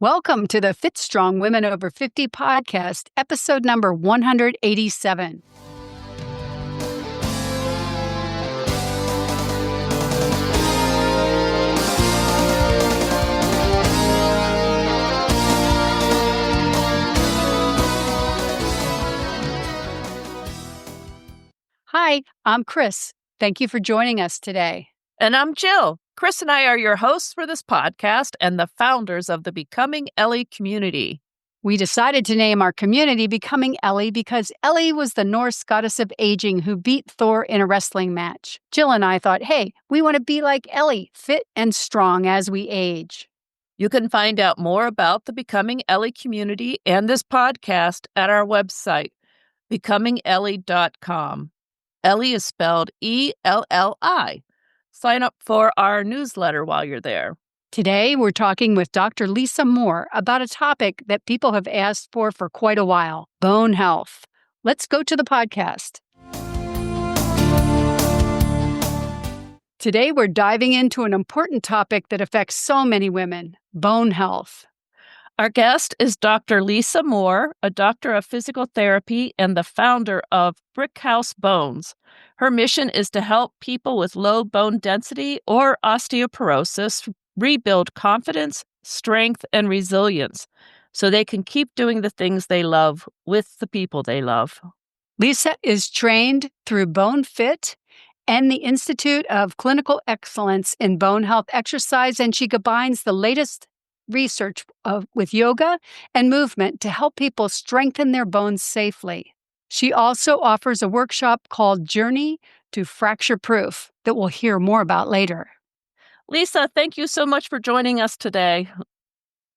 Welcome to the Fit Strong Women Over 50 podcast, episode number 187. Hi, I'm Chris. Thank you for joining us today. And I'm Jill. Chris and I are your hosts for this podcast and the founders of the Becoming Ellie community. We decided to name our community Becoming Ellie because Ellie was the Norse goddess of aging who beat Thor in a wrestling match. Jill and I thought, hey, we want to be like Ellie, fit and strong as we age. You can find out more about the Becoming Ellie community and this podcast at our website, becomingellie.com. Ellie is spelled E-L-L-I. Sign up for our newsletter while you're there. Today, we're talking with Dr. Lisa Moore about a topic that people have asked for quite a while, bone health. Let's go to the podcast. Today, we're diving into an important topic that affects so many women, bone health. Our guest is Dr. Lisa Moore, a doctor of physical therapy and the founder of Brick House Bones. Her mission is to help people with low bone density or osteoporosis rebuild confidence, strength, and resilience so they can keep doing the things they love with the people they love. Lisa is trained through BoneFit and the Institute of Clinical Excellence in Bone Health Exercise, and she combines the latest research with yoga and movement to help people strengthen their bones safely. She also offers a workshop called Journey to Fracture Proof that we'll hear more about later. Lisa, thank you so much for joining us today.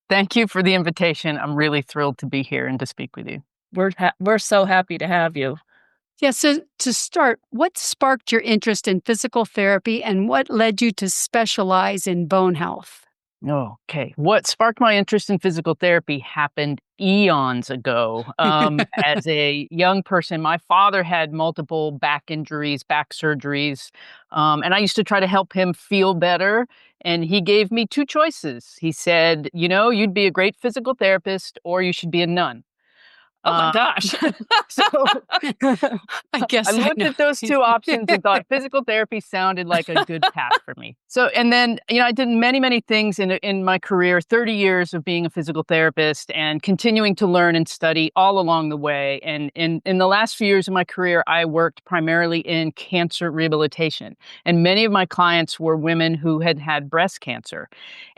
Thank you for the invitation. I'm really thrilled to be here and to speak with you. We're so happy to have you. Yeah, so to start, what sparked your interest in physical therapy and what led you to specialize in bone health? Okay. What sparked my interest in physical therapy happened eons ago. As a young person, my father had multiple back injuries, back surgeries, and I used to try to help him feel better. And he gave me two choices. He said, you'd be a great physical therapist or you should be a nun. Oh my gosh. So I guess I looked at those two options and thought physical therapy sounded like a good path for me. So, and then, I did many, many things in my career, 30 years of being a physical therapist and continuing to learn and study all along the way. And in the last few years of my career, I worked primarily in cancer rehabilitation. And many of my clients were women who had had breast cancer.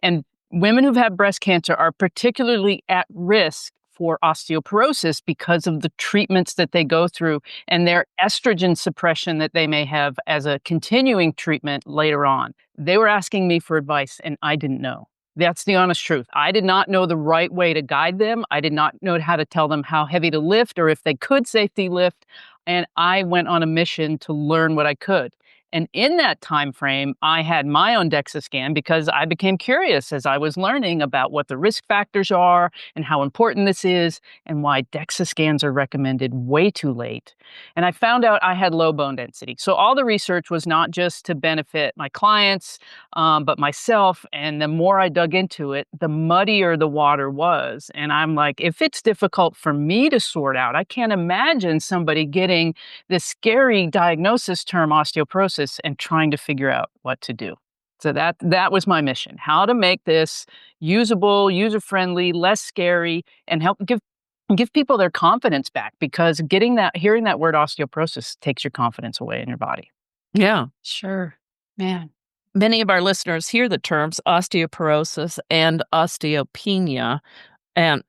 And women who've had breast cancer are particularly at risk for osteoporosis because of the treatments that they go through and their estrogen suppression that they may have as a continuing treatment later on. They were asking me for advice and I didn't know. That's the honest truth. I did not know the right way to guide them. I did not know how to tell them how heavy to lift or if they could safely lift. And I went on a mission to learn what I could. And in that time frame, I had my own DEXA scan because I became curious as I was learning about what the risk factors are and how important this is and why DEXA scans are recommended way too late. And I found out I had low bone density. So all the research was not just to benefit my clients, but myself. And the more I dug into it, the muddier the water was. And I'm like, if it's difficult for me to sort out, I can't imagine somebody getting this scary diagnosis term osteoporosis and trying to figure out what to do. So that was my mission, how to make this usable, user-friendly, less scary, and help give people their confidence back because hearing that word osteoporosis takes your confidence away in your body. Yeah. Sure. Man. Many of our listeners hear the terms osteoporosis and osteopenia. And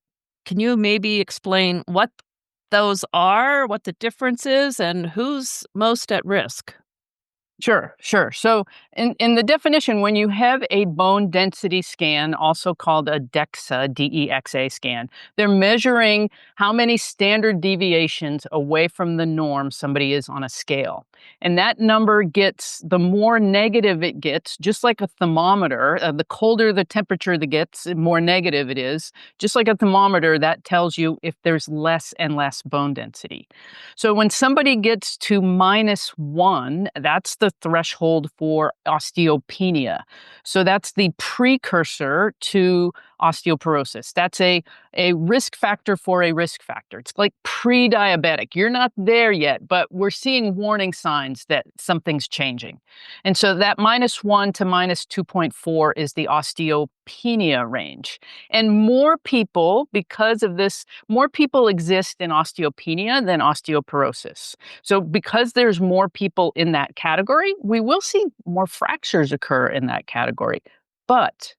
can you maybe explain what those are, what the difference is, and who's most at risk? Sure. So in the definition, when you have a bone density scan, also called a DEXA, D-E-X-A scan, they're measuring how many standard deviations away from the norm somebody is on a scale. And that number the more negative it gets, just like a thermometer, the colder the temperature that gets, the more negative it is. Just like a thermometer, that tells you if there's less and less bone density. So when somebody gets to -1, that's the threshold for osteopenia. So that's the precursor to osteoporosis. That's a risk factor for a risk factor. It's like pre-diabetic. You're not there yet, but we're seeing warning signs that something's changing. And so that -1 to -2.4 is the osteopenia range. And more people, because of this, more people exist in osteopenia than osteoporosis. So because there's more people in that category, we will see more fractures occur in that category. But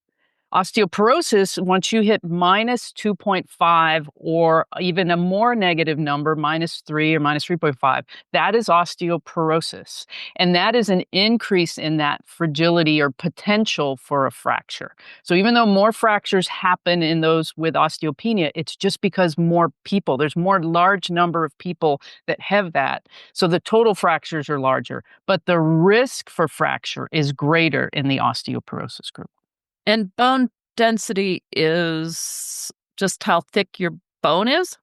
osteoporosis, once you hit -2.5 or even a more negative number, -3 or -3.5, that is osteoporosis. And that is an increase in that fragility or potential for a fracture. So even though more fractures happen in those with osteopenia, it's just because more people, there's more large number of people that have that. So the total fractures are larger, but the risk for fracture is greater in the osteoporosis group. And bone density is just how thick your bone is?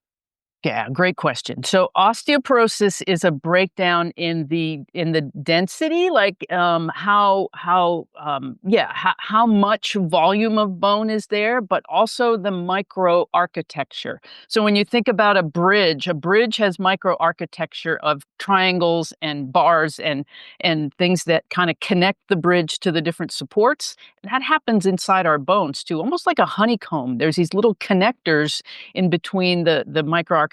Yeah, great question. So osteoporosis is a breakdown in the density, like how much volume of bone is there, but also the microarchitecture. So when you think about a bridge has microarchitecture of triangles and bars and things that kind of connect the bridge to the different supports. And that happens inside our bones too, almost like a honeycomb. There's these little connectors in between the microarchitecture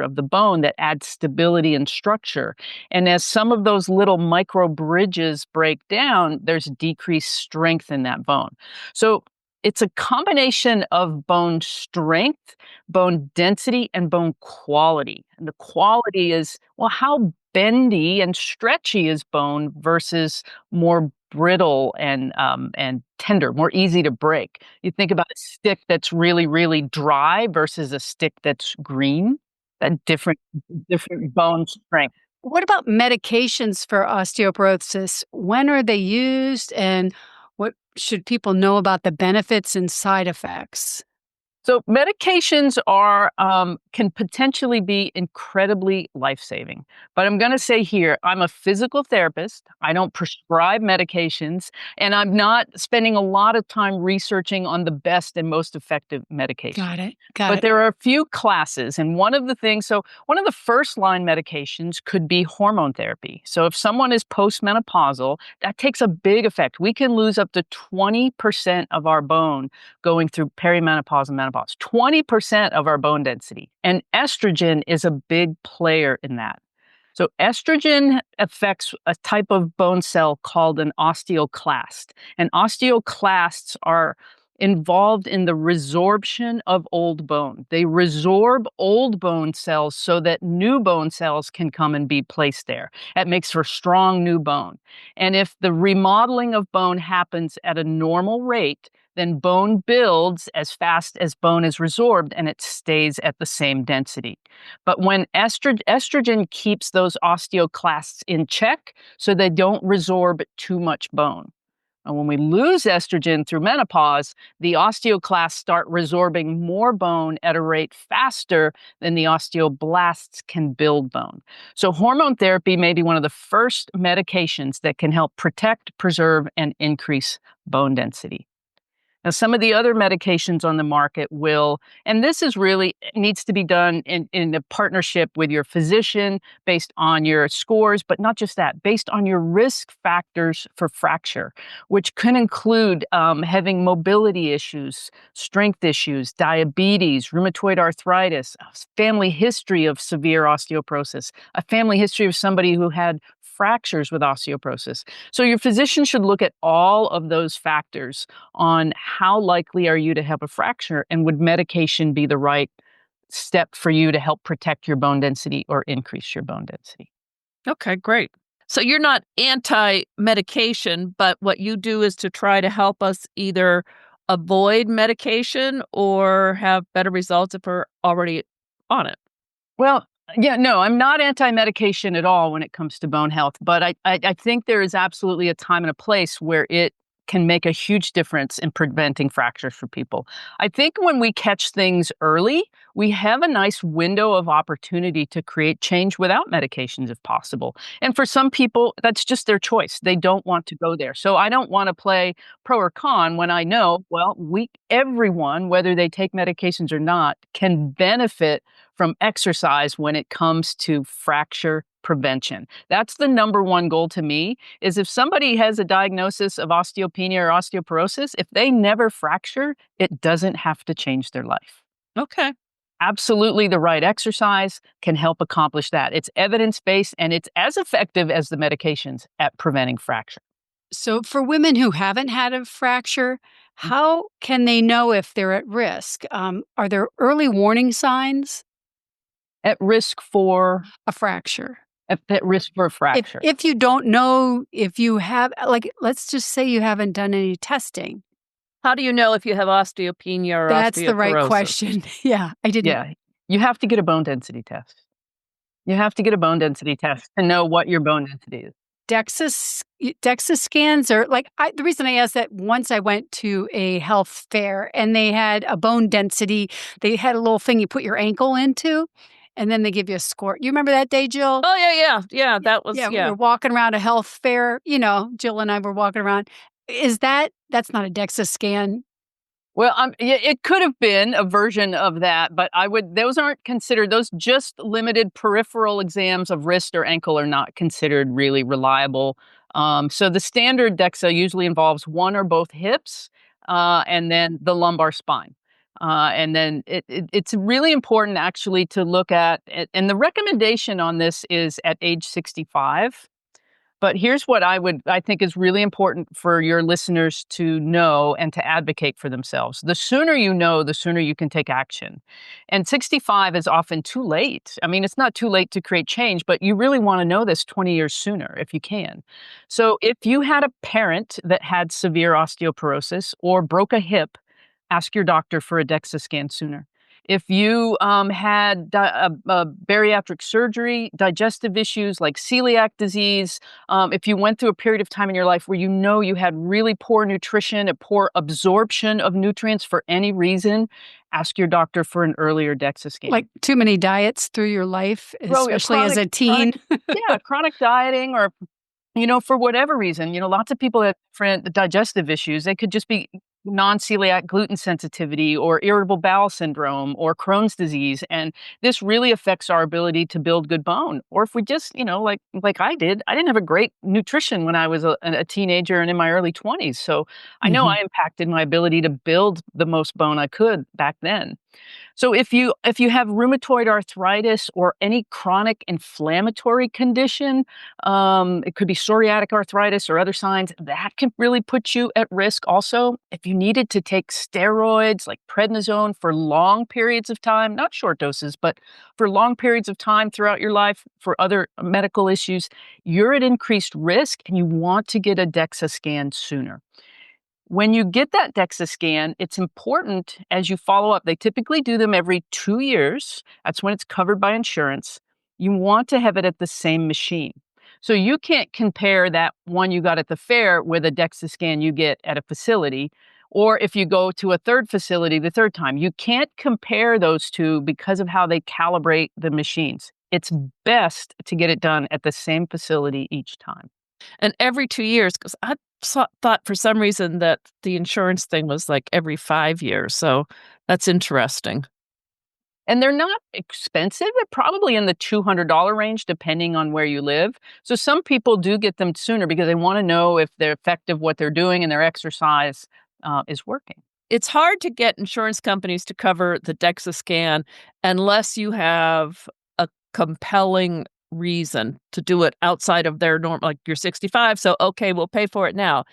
of the bone that adds stability and structure. And as some of those little micro bridges break down, there's decreased strength in that bone. So it's a combination of bone strength, bone density, and bone quality. And the quality is, well, how bendy and stretchy is bone versus more brittle and tender, more easy to break. You think about a stick that's really, really dry versus a stick that's green. That different bone strength. What about medications for osteoporosis? When are they used, and what should people know about the benefits and side effects? So medications can potentially be incredibly life-saving. But I'm going to say here, I'm a physical therapist. I don't prescribe medications, and I'm not spending a lot of time researching on the best and most effective medications. Got it. Got But it. there are a few classes, and one of the first line medications could be hormone therapy. So if someone is postmenopausal, that takes a big effect. We can lose up to 20% of our bone going through perimenopause and menopause. 20% of our bone density. And estrogen is a big player in that. So estrogen affects a type of bone cell called an osteoclast. And osteoclasts are involved in the resorption of old bone. They resorb old bone cells so that new bone cells can come and be placed there. That makes for strong new bone. And if the remodeling of bone happens at a normal rate, then bone builds as fast as bone is resorbed and it stays at the same density. But when estrogen keeps those osteoclasts in check so they don't resorb too much bone. And when we lose estrogen through menopause, the osteoclasts start resorbing more bone at a rate faster than the osteoblasts can build bone. So hormone therapy may be one of the first medications that can help protect, preserve, and increase bone density. Now, some of the other medications on the market and this is really needs to be done in a partnership with your physician based on your scores, but not just that, based on your risk factors for fracture, which can include having mobility issues, strength issues, diabetes, rheumatoid arthritis, a family history of severe osteoporosis, a family history of somebody who had fractures with osteoporosis. So your physician should look at all of those factors on how likely are you to have a fracture, and would medication be the right step for you to help protect your bone density or increase your bone density. Okay, great. So you're not anti-medication, but what you do is to try to help us either avoid medication or have better results if we're already on it. Well, yeah, no, I'm not anti-medication at all when it comes to bone health, but I think there is absolutely a time and a place where it can make a huge difference in preventing fractures for people. I think when we catch things early, we have a nice window of opportunity to create change without medications if possible. And for some people, that's just their choice. They don't want to go there. So I don't want to play pro or con when I know, well, everyone, whether they take medications or not, can benefit from exercise when it comes to fracture prevention. That's the number one goal to me is if somebody has a diagnosis of osteopenia or osteoporosis, if they never fracture, it doesn't have to change their life. Okay. Absolutely, the right exercise can help accomplish that. It's evidence-based and it's as effective as the medications at preventing fracture. So, for women who haven't had a fracture, how can they know if they're at risk? Are there early warning signs? At risk for A fracture. at risk for a fracture. If you don't know if you have, like, let's just say you haven't done any testing. How do you know if you have osteopenia or That's the right osteoporosis? question. Yeah, I didn't. Yeah, you have to get a bone density test. You have to get a bone density test to know what your bone density is. DEXA scans are like the reason I asked that once I went to a health fair and they had a bone density. They had a little thing you put your ankle into, and then they give you a score. You remember that day, Jill? Oh, yeah. That was, We were walking around a health fair. Jill and I were walking around. That's not a DEXA scan? Well, yeah, it could have been a version of that, but those aren't considered, those just limited peripheral exams of wrist or ankle are not considered really reliable. So the standard DEXA usually involves one or both hips and then the lumbar spine. And then it's really important actually to look at, and the recommendation on this is at age 65. But here's what I think is really important for your listeners to know and to advocate for themselves. The sooner you know, the sooner you can take action. And 65 is often too late. I mean, it's not too late to create change, but you really want to know this 20 years sooner if you can. So if you had a parent that had severe osteoporosis or broke a hip, ask your doctor for a DEXA scan sooner. If you had bariatric surgery, digestive issues like celiac disease, if you went through a period of time in your life where you know you had really poor nutrition, a poor absorption of nutrients for any reason, ask your doctor for an earlier DEXA scan. Like too many diets through your life, especially as a teen? Chronic dieting or for whatever reason, lots of people have different digestive issues. They could just be non-celiac gluten sensitivity or irritable bowel syndrome or Crohn's disease. And this really affects our ability to build good bone. Or if we just, like I didn't have a great nutrition when I was a teenager and in my early 20s. So I know I impacted my ability to build the most bone I could back then. So if you have rheumatoid arthritis or any chronic inflammatory condition, it could be psoriatic arthritis or other signs, that can really put you at risk also. If you needed to take steroids like prednisone for long periods of time, not short doses, but for long periods of time throughout your life for other medical issues, you're at increased risk and you want to get a DEXA scan sooner. When you get that DEXA scan, it's important as you follow up. They typically do them every 2 years. That's when it's covered by insurance. You want to have it at the same machine. So you can't compare that one you got at the fair with a DEXA scan you get at a facility. Or if you go to a third facility the third time, you can't compare those two because of how they calibrate the machines. It's best to get it done at the same facility each time. And every 2 years, because I thought for some reason that the insurance thing was like every 5 years. So that's interesting. And they're not expensive. They're probably in the $200 range, depending on where you live. So some people do get them sooner because they want to know if they're effective, what they're doing, and their exercise is working. It's hard to get insurance companies to cover the DEXA scan unless you have a compelling reason to do it outside of their norm, like you're 65, so okay, we'll pay for it now.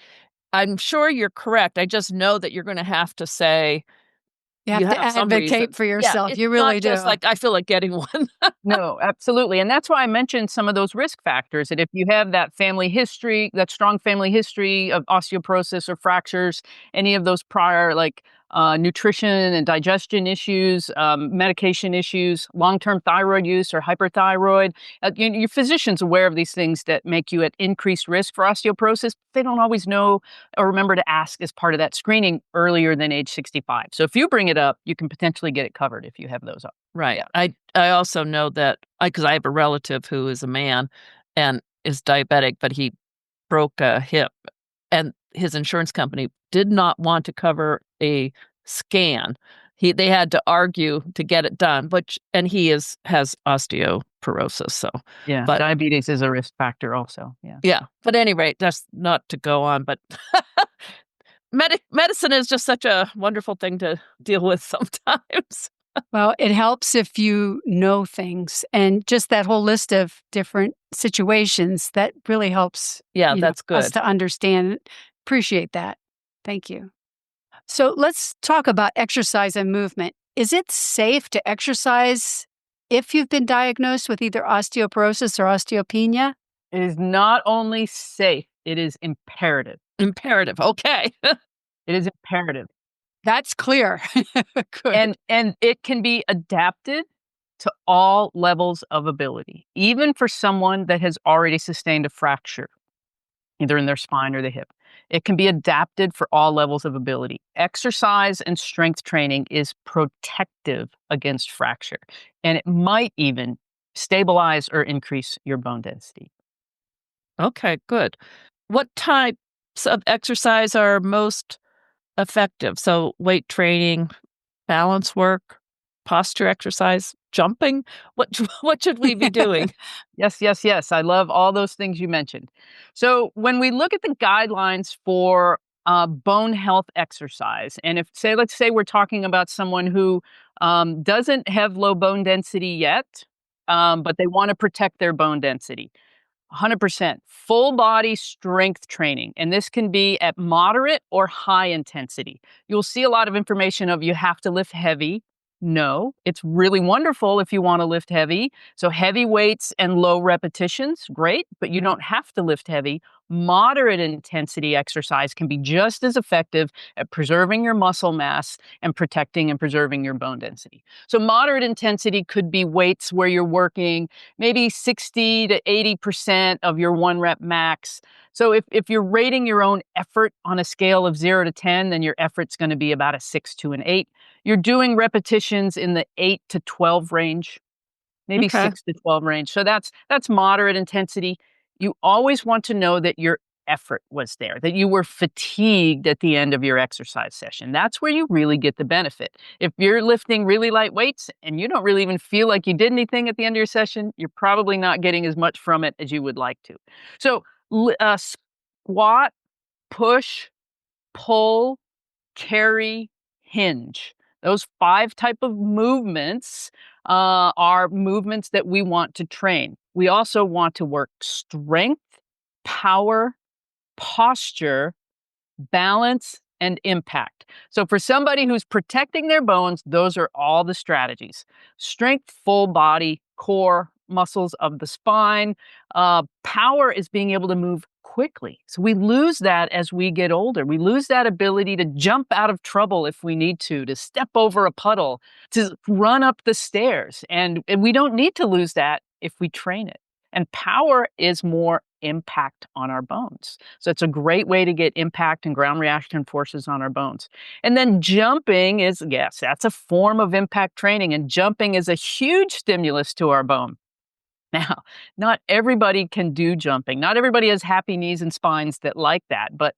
I'm sure you're correct. I just know that you're going to have to say you have to advocate for yourself. You really do. Just like I feel like getting one. No, absolutely. And that's why I mentioned some of those risk factors. That if you have that family history, that strong family history of osteoporosis or fractures, any of those prior like nutrition and digestion issues, medication issues, long-term thyroid use or hyperthyroid. Your physician's aware of these things that make you at increased risk for osteoporosis. They don't always know or remember to ask as part of that screening earlier than age 65. So if you bring it up, you can potentially get it covered if you have those up. Right. Yeah. I also know that because I have a relative who is a man and is diabetic, but he broke a hip, and his insurance company did not want to cover a scan. They had to argue to get it done, and he has osteoporosis. So, Yeah. but Diabetes is a risk factor also. Yeah. yeah. But at any rate, that's not to go on. But medicine is just such a wonderful thing to deal with sometimes. Well, it helps if you know things, and just that whole list of different situations that really helps. Yeah, that's us good. to understand. Appreciate that. Thank you. So let's talk about exercise and movement. Is it safe to exercise if you've been diagnosed with either osteoporosis or osteopenia? It is not only safe, it is imperative. Imperative. Okay. It is imperative. That's clear. Good. And it can be adapted to all levels of ability, even for someone that has already sustained a fracture, either in their spine or the hip. It can be adapted for all levels of ability. Exercise and strength training is protective against fracture, and it might even stabilize or increase your bone density. Okay, good. What types of exercise are most effective? So weight training, balance work, posture exercise, jumping? What what should we be doing? Yes, yes, yes. I love all those things you mentioned. So when we look at the guidelines for bone health exercise, and let's say we're talking about someone who doesn't have low bone density yet, but they want to protect their bone density. 100% full body strength training. And this can be at moderate or high intensity. You'll see a lot of information of you have to lift heavy. No, it's really wonderful if you want to lift heavy. So heavy weights and low repetitions, great, but you don't have to lift heavy. Moderate intensity exercise can be just as effective at preserving your muscle mass and protecting and preserving your bone density. So moderate intensity could be weights where you're working maybe 60 to 80% of your 1 rep max. So if you're rating your own effort on a scale of 0 to 10, then your effort's going to be about a 6 to an 8. You're doing repetitions in the 8 to 12 range, maybe Okay. 6 to 12 range. So that's moderate intensity. You always want to know that your effort was there, that you were fatigued at the end of your exercise session. That's where you really get the benefit. If you're lifting really light weights and you don't really even feel like you did anything at the end of your session, you're probably not getting as much from it as you would like to. So squat, push, pull, carry, hinge. Those 5 type of movements are movements that we want to train. We also want to work strength, power, posture, balance, and impact. So for somebody who's protecting their bones, those are all the strategies. Strength, full body, core, muscles of the spine. Power is being able to move quickly. So we lose that as we get older. We lose that ability to jump out of trouble if we need to step over a puddle, to run up the stairs. And we don't need to lose that if we train it. And power is more impact on our bones. So it's a great way to get impact and ground reaction forces on our bones. And then jumping is, yes, that's a form of impact training. And jumping is a huge stimulus to our bone. Now, not everybody can do jumping. Not everybody has happy knees and spines that like that. But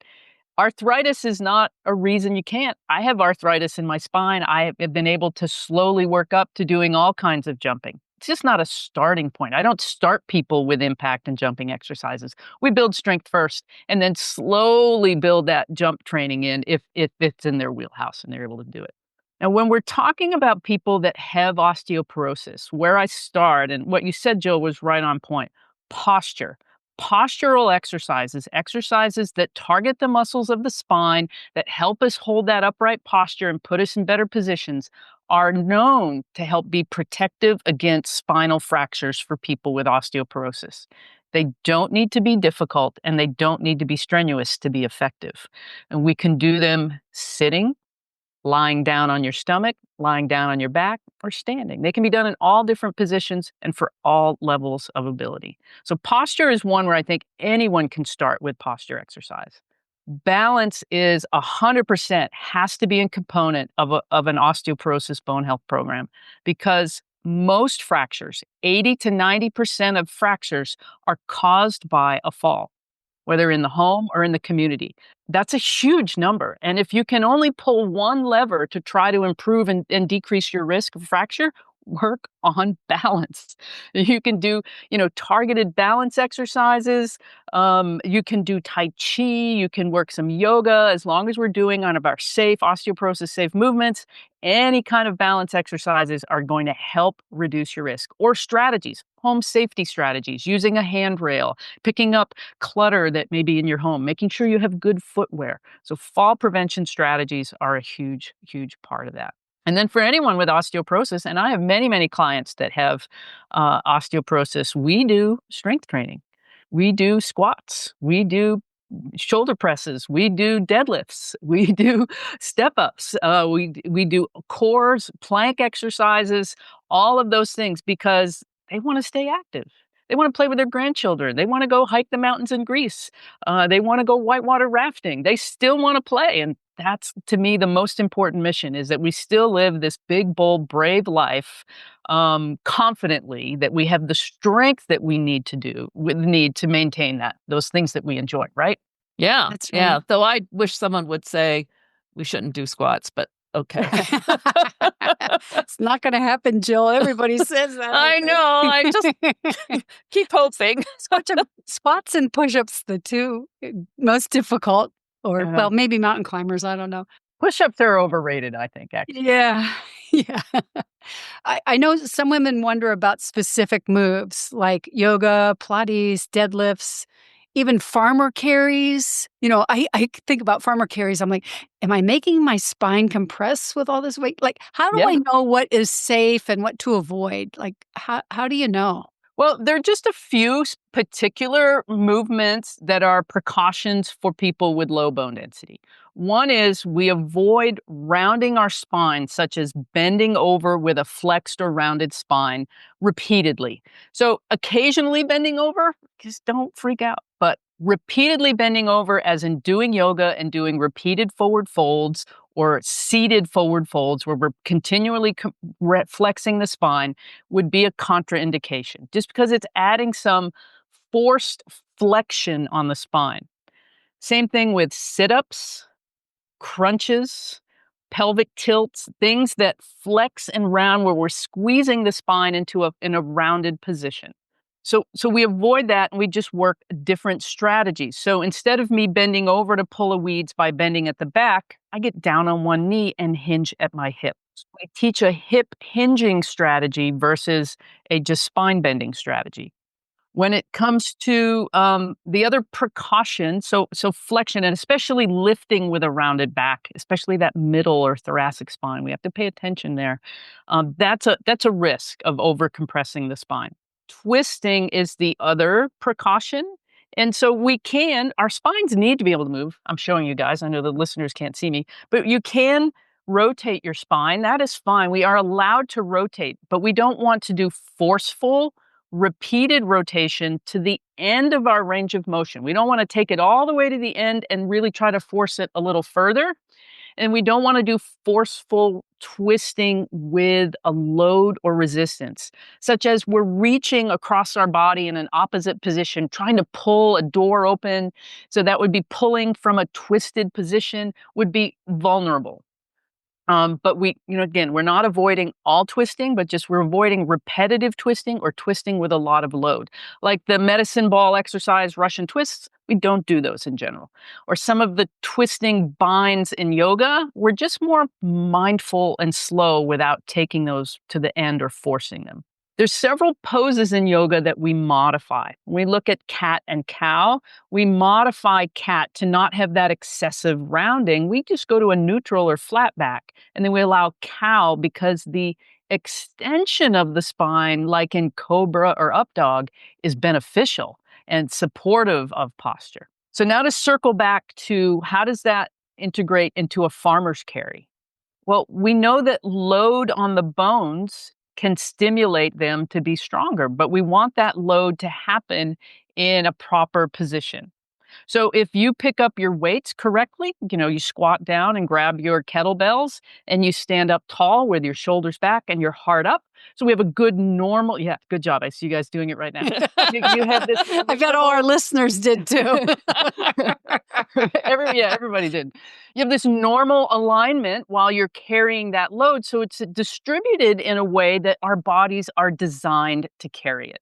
arthritis is not a reason you can't. I have arthritis in my spine. I have been able to slowly work up to doing all kinds of jumping. It's just not a starting point. I don't start people with impact and jumping exercises. We build strength first and then slowly build that jump training in if it's in their wheelhouse and they're able to do it. Now, when we're talking about people that have osteoporosis, where I start, and what you said, Jill, was right on point. Posture. Postural exercises, exercises that target the muscles of the spine, that help us hold that upright posture and put us in better positions, are known to help be protective against spinal fractures for people with osteoporosis. They don't need to be difficult and they don't need to be strenuous to be effective. And we can do them sitting, lying down on your stomach, lying down on your back, or standing. They can be done in all different positions and for all levels of ability. So posture is one where I think anyone can start with posture exercise. Balance is 100% has to be a component of an osteoporosis bone health program because most fractures, 80 to 90% of fractures, are caused by a fall, whether in the home or in the community. That's a huge number. And if you can only pull one lever to try to improve and decrease your risk of fracture, work on balance. You can do, targeted balance exercises. You can do Tai Chi. You can work some yoga as long as we're doing one of our safe osteoporosis safe movements. Any kind of balance exercises are going to help reduce your risk. Or strategies, home safety strategies, using a handrail, picking up clutter that may be in your home, making sure you have good footwear. So fall prevention strategies are a huge, huge part of that. And then for anyone with osteoporosis, and I have many, many clients that have osteoporosis, we do strength training. We do squats. We do shoulder presses. We do deadlifts. We do step ups. We do cores, plank exercises, all of those things because they want to stay active. They want to play with their grandchildren. They want to go hike the mountains in Greece. They want to go whitewater rafting. They still want to play. And that's, to me, the most important mission is that we still live this big, bold, brave life confidently, that we have the strength that we need to maintain those things that we enjoy, right? Yeah. That's right. Yeah. Though I wish someone would say we shouldn't do squats, but okay. It's not going to happen, Jill. Everybody says that. I know. I just keep hoping. Squats and push-ups, the two most difficult, or Yeah. well, maybe mountain climbers. I don't know. Push-ups are overrated, I think, actually. Yeah, yeah. I know some women wonder about specific moves like yoga, Pilates, deadlifts, even farmer carries. I think about farmer carries. I'm like, am I making my spine compress with all this weight? Like, how do I Yeah. know what is safe and what to avoid? Like, how do you know? Well, there are just a few particular movements that are precautions for people with low bone density. One is we avoid rounding our spine, such as bending over with a flexed or rounded spine repeatedly. So occasionally bending over, just don't freak out, but repeatedly bending over, as in doing yoga and doing repeated forward folds or seated forward folds where we're continually flexing the spine, would be a contraindication just because it's adding some forced flexion on the spine. Same thing with sit-ups, crunches, pelvic tilts, things that flex and round where we're squeezing the spine in a rounded position. So we avoid that and we just work different strategies. So instead of me bending over to pull a weeds by bending at the back, I get down on one knee and hinge at my hip. So we teach a hip hinging strategy versus a just spine bending strategy. When it comes to the other precaution, so flexion and especially lifting with a rounded back, especially that middle or thoracic spine, we have to pay attention there. That's a risk of over compressing the spine. Twisting is the other precaution. And so our spines need to be able to move. I'm showing you guys. I know the listeners can't see me, but you can rotate your spine. That is fine. We are allowed to rotate, but we don't want to do forceful, repeated rotation to the end of our range of motion. We don't want to take it all the way to the end and really try to force it a little further. And we don't want to do forceful twisting with a load or resistance, such as we're reaching across our body in an opposite position, trying to pull a door open. So that would be pulling from a twisted position, would be vulnerable. But again, we're not avoiding all twisting, but just we're avoiding repetitive twisting or twisting with a lot of load. Like the medicine ball exercise, Russian twists, we don't do those in general. Or some of the twisting binds in yoga, we're just more mindful and slow without taking those to the end or forcing them. There's several poses in yoga that we modify. When we look at cat and cow, we modify cat to not have that excessive rounding. We just go to a neutral or flat back, and then we allow cow because the extension of the spine, like in cobra or up dog, is beneficial and supportive of posture. So now to circle back to how does that integrate into a farmer's carry? Well, we know that load on the bones can stimulate them to be stronger, but we want that load to happen in a proper position. So if you pick up your weights correctly, you squat down and grab your kettlebells and you stand up tall with your shoulders back and your heart up. So we have a good normal, yeah, good job. I see you guys doing it right now. You have this. I bet all our listeners did too. Everybody did. You have this normal alignment while you're carrying that load. So it's distributed in a way that our bodies are designed to carry it.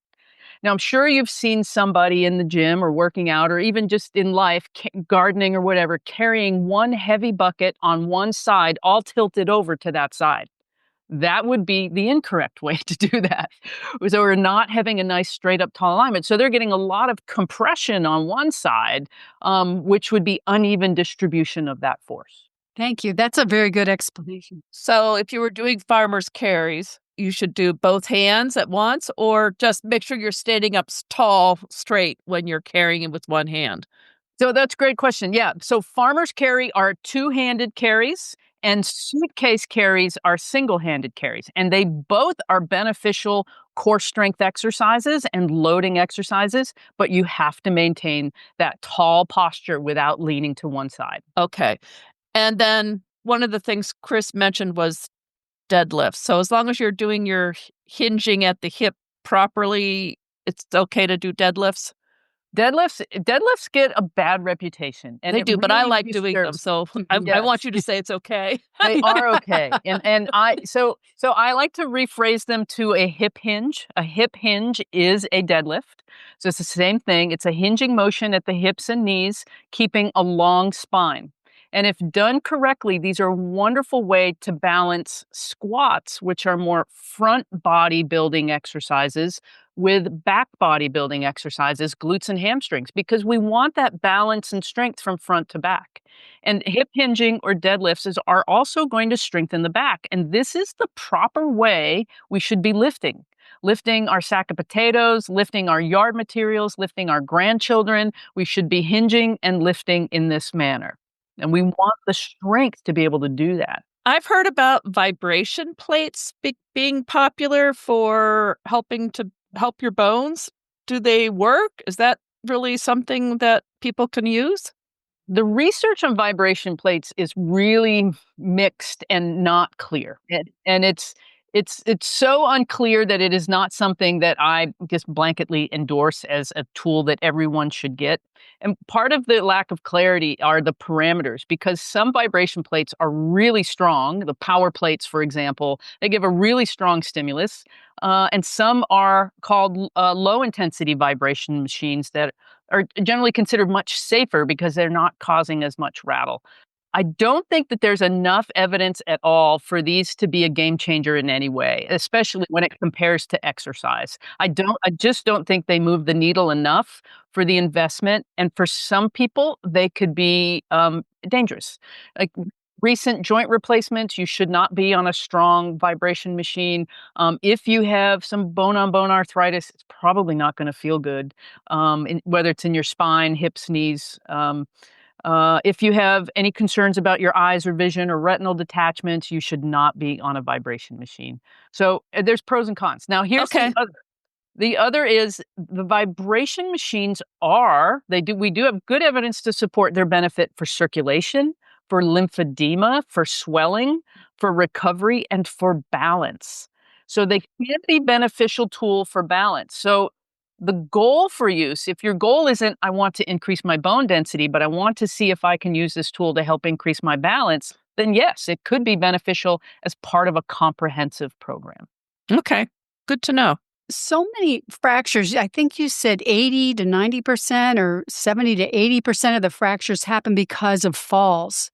Now, I'm sure you've seen somebody in the gym or working out or even just in life, gardening or whatever, carrying one heavy bucket on one side, all tilted over to that side. That would be the incorrect way to do that. So we're not having a nice straight up tall alignment. So they're getting a lot of compression on one side, which would be uneven distribution of that force. Thank you. That's a very good explanation. So if you were doing farmer's carries, you should do both hands at once, or just make sure you're standing up tall, straight when you're carrying it with one hand. So that's a great question. Yeah. So farmer's carry are two-handed carries and suitcase carries are single-handed carries. And they both are beneficial core strength exercises and loading exercises, but you have to maintain that tall posture without leaning to one side. Okay. And then one of the things Chris mentioned was deadlifts. So as long as you're doing your hinging at the hip properly, it's okay to do deadlifts? Deadlifts get a bad reputation, and They it do, but I really like doing them, disturbs. so I want you to say it's okay. They are okay, and so I like to rephrase them to a hip hinge. A hip hinge is a deadlift, so it's the same thing. It's a hinging motion at the hips and knees, keeping a long spine. And if done correctly, these are a wonderful way to balance squats, which are more front body building exercises, with back body building exercises, glutes and hamstrings, because we want that balance and strength from front to back. And hip hinging or deadlifts are also going to strengthen the back. And this is the proper way we should be lifting. Lifting our sack of potatoes, lifting our yard materials, lifting our grandchildren. We should be hinging and lifting in this manner. And we want the strength to be able to do that. I've heard about vibration plates being popular for helping to help your bones. Do they work? Is that really something that people can use? The research on vibration plates is really mixed and not clear. And it's so unclear that it is not something that I just blanketly endorse as a tool that everyone should get. And part of the lack of clarity are the parameters, because some vibration plates are really strong. The power plates, for example, they give a really strong stimulus. And some are called low intensity vibration machines that are generally considered much safer because they're not causing as much rattle. I don't think that there's enough evidence at all for these to be a game changer in any way, especially when it compares to exercise. I just don't think they move the needle enough for the investment. And for some people, they could be dangerous. Like recent joint replacements, you should not be on a strong vibration machine. If you have some bone-on-bone arthritis, it's probably not going to feel good, whether it's in your spine, hips, knees. If you have any concerns about your eyes or vision or retinal detachments, you should not be on a vibration machine. So there's pros and cons. Now, here's Okay. the other. The other is the vibration machines we do have good evidence to support their benefit for circulation, for lymphedema, for swelling, for recovery, and for balance. So they can be beneficial tool for balance. So the goal for use, if your goal isn't, I want to increase my bone density, but I want to see if I can use this tool to help increase my balance, then yes, it could be beneficial as part of a comprehensive program. Okay. Good to know. So many fractures. I think you said 80 to 90% or 70 to 80% of the fractures happen because of falls.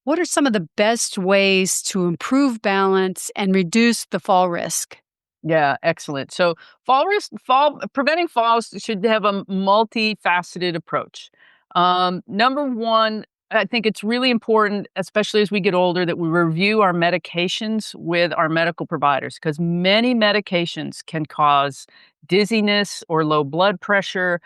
What are some of the best ways to improve balance and reduce the fall risk? Yeah, excellent. So preventing falls should have a multifaceted approach. Number one, I think it's really important, especially as we get older, that we review our medications with our medical providers because many medications can cause dizziness or low blood pressure,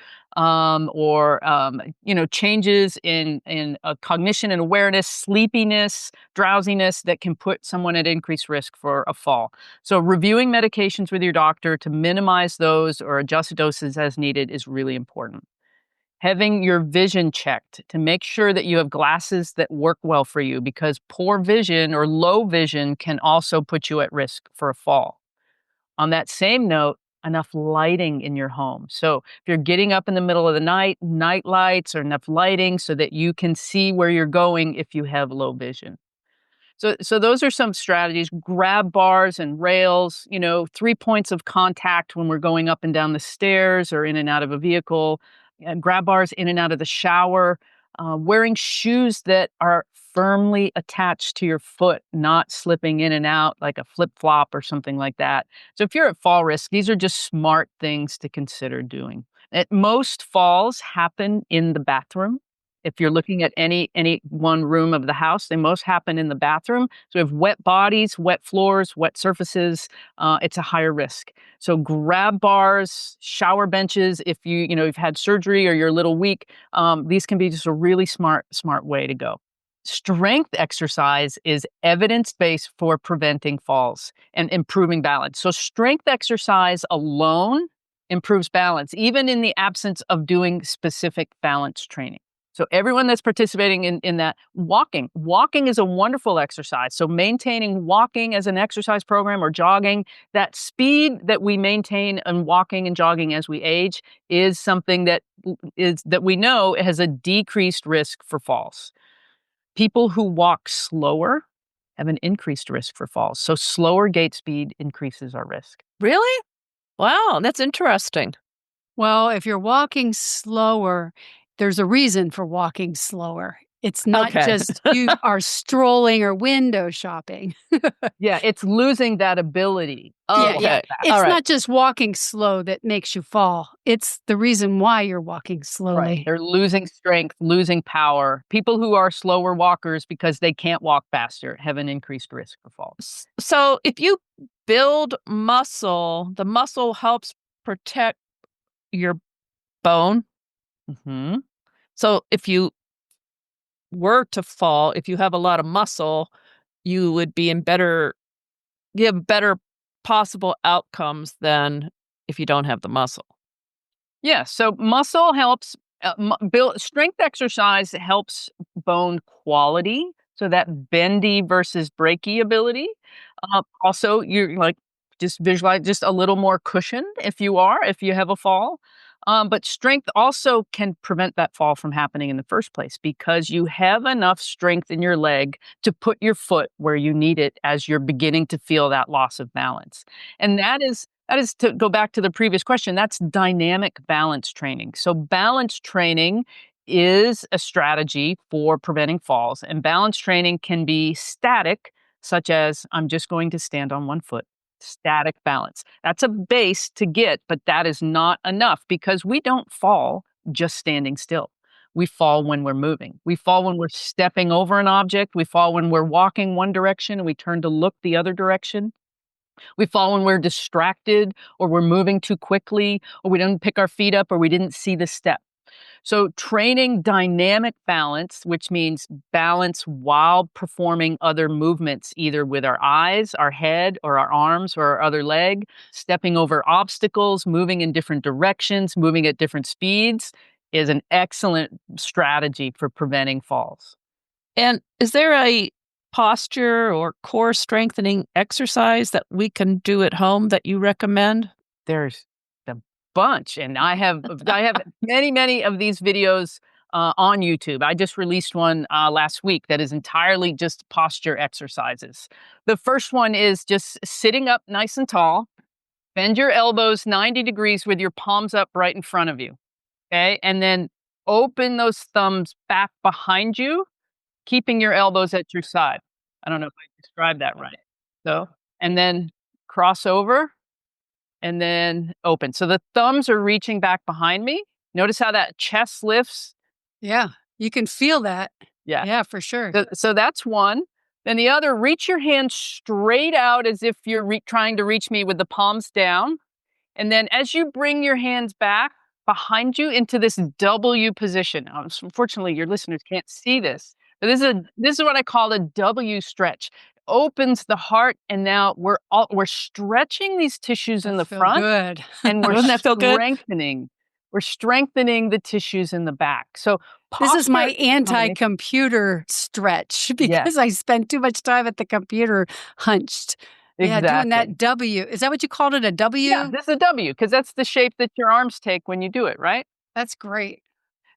changes in cognition and awareness, sleepiness, drowsiness that can put someone at increased risk for a fall. So, reviewing medications with your doctor to minimize those or adjust doses as needed is really important. Having your vision checked to make sure that you have glasses that work well for you because poor vision or low vision can also put you at risk for a fall. On that same note, enough lighting in your home. So if you're getting up in the middle of the night, night lights or enough lighting so that you can see where you're going if you have low vision. So those are some strategies. Grab bars and rails, 3 points of contact when we're going up and down the stairs or in and out of a vehicle. Grab bars in and out of the shower. Wearing shoes that are firmly attached to your foot, not slipping in and out like a flip flop or something like that. So if you're at fall risk, these are just smart things to consider doing. Most falls happen in the bathroom. If you're looking at any one room of the house, they most happen in the bathroom. So we have wet bodies, wet floors, wet surfaces. It's a higher risk. So grab bars, shower benches. If you've had surgery or you're a little weak, these can be just a really smart way to go. Strength exercise is evidence-based for preventing falls and improving balance. So strength exercise alone improves balance, even in the absence of doing specific balance training. So everyone that's participating in that, walking is a wonderful exercise. So maintaining walking as an exercise program or jogging, that speed that we maintain in walking and jogging as we age is something that we know has a decreased risk for falls. People who walk slower have an increased risk for falls. So slower gait speed increases our risk. Really? Wow, that's interesting. Well, if you're walking slower, there's a reason for walking slower. It's not Okay. just you are strolling or window shopping. Yeah, it's losing that ability. Yeah, Okay. yeah. All It's right. not just walking slow that makes you fall. It's the reason why you're walking Right. slowly. They're losing strength, losing power. People who are slower walkers because they can't walk faster have an increased risk for falls. So if you build muscle, the muscle helps protect your bone. Mhm. So if you were to fall, if you have a lot of muscle, you would be in better possible outcomes than if you don't have the muscle. Yeah, so muscle helps build strength exercise helps bone quality, so that bendy versus breaky ability. Also, you're like just visualize just a little more cushion if you have a fall. But strength also can prevent that fall from happening in the first place because you have enough strength in your leg to put your foot where you need it as you're beginning to feel that loss of balance. And that is to go back to the previous question, that's dynamic balance training. So balance training is a strategy for preventing falls, and balance training can be static, such as I'm just going to stand on one foot. Static balance. That's a base to get, but that is not enough because we don't fall just standing still. We fall when we're moving. We fall when we're stepping over an object. We fall when we're walking one direction and we turn to look the other direction. We fall when we're distracted or we're moving too quickly or we didn't pick our feet up or we didn't see the step. So, training dynamic balance, which means balance while performing other movements, either with our eyes, our head, or our arms, or our other leg, stepping over obstacles, moving in different directions, moving at different speeds, is an excellent strategy for preventing falls. And is there a posture or core strengthening exercise that we can do at home that you recommend? There's a bunch, and I have many of these videos on YouTube. I just released one last week that is entirely just posture exercises. The first one is just sitting up nice and tall. Bend your elbows 90 degrees with your palms up right in front of you. Okay, and then open those thumbs back behind you, keeping your elbows at your side. I don't know if I described that right. So, and then cross over and then open. So the thumbs are reaching back behind me. Notice how that chest lifts. Yeah, you can feel that. Yeah. Yeah, for sure. So that's one. Then the other, reach your hand straight out as if you're trying to reach me with the palms down. And then as you bring your hands back behind you into this W position. Unfortunately, your listeners can't see this. But this is what I call a W stretch. Opens the heart, and now we're stretching these tissues in the Feel front, good. and we're Doesn't that feel good? strengthening. We're strengthening the tissues in the back. So This is my posture is a combination. anti-computer stretch Yes. because I spend too much time at the computer hunched. Yeah, doing Exactly. that W. Is that what you called it, a W? Yeah, this is a W because that's the shape that your arms take when you do it, right? That's great.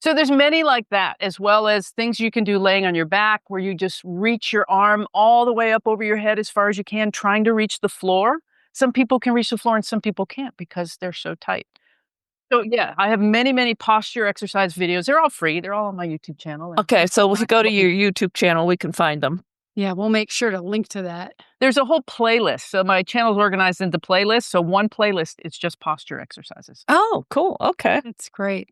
So there's many like that, as well as things you can do laying on your back where you just reach your arm all the way up over your head as far as you can, trying to reach the floor. Some people can reach the floor and some people can't because they're so tight. So yeah, I have many, many posture exercise videos. They're all free. They're all on my YouTube channel. Okay, so if you go to your YouTube channel, we can find them. Yeah, we'll make sure to link to that. There's a whole playlist. So my channel's organized into playlists. So one playlist is just posture exercises. Oh, cool. Okay. That's great.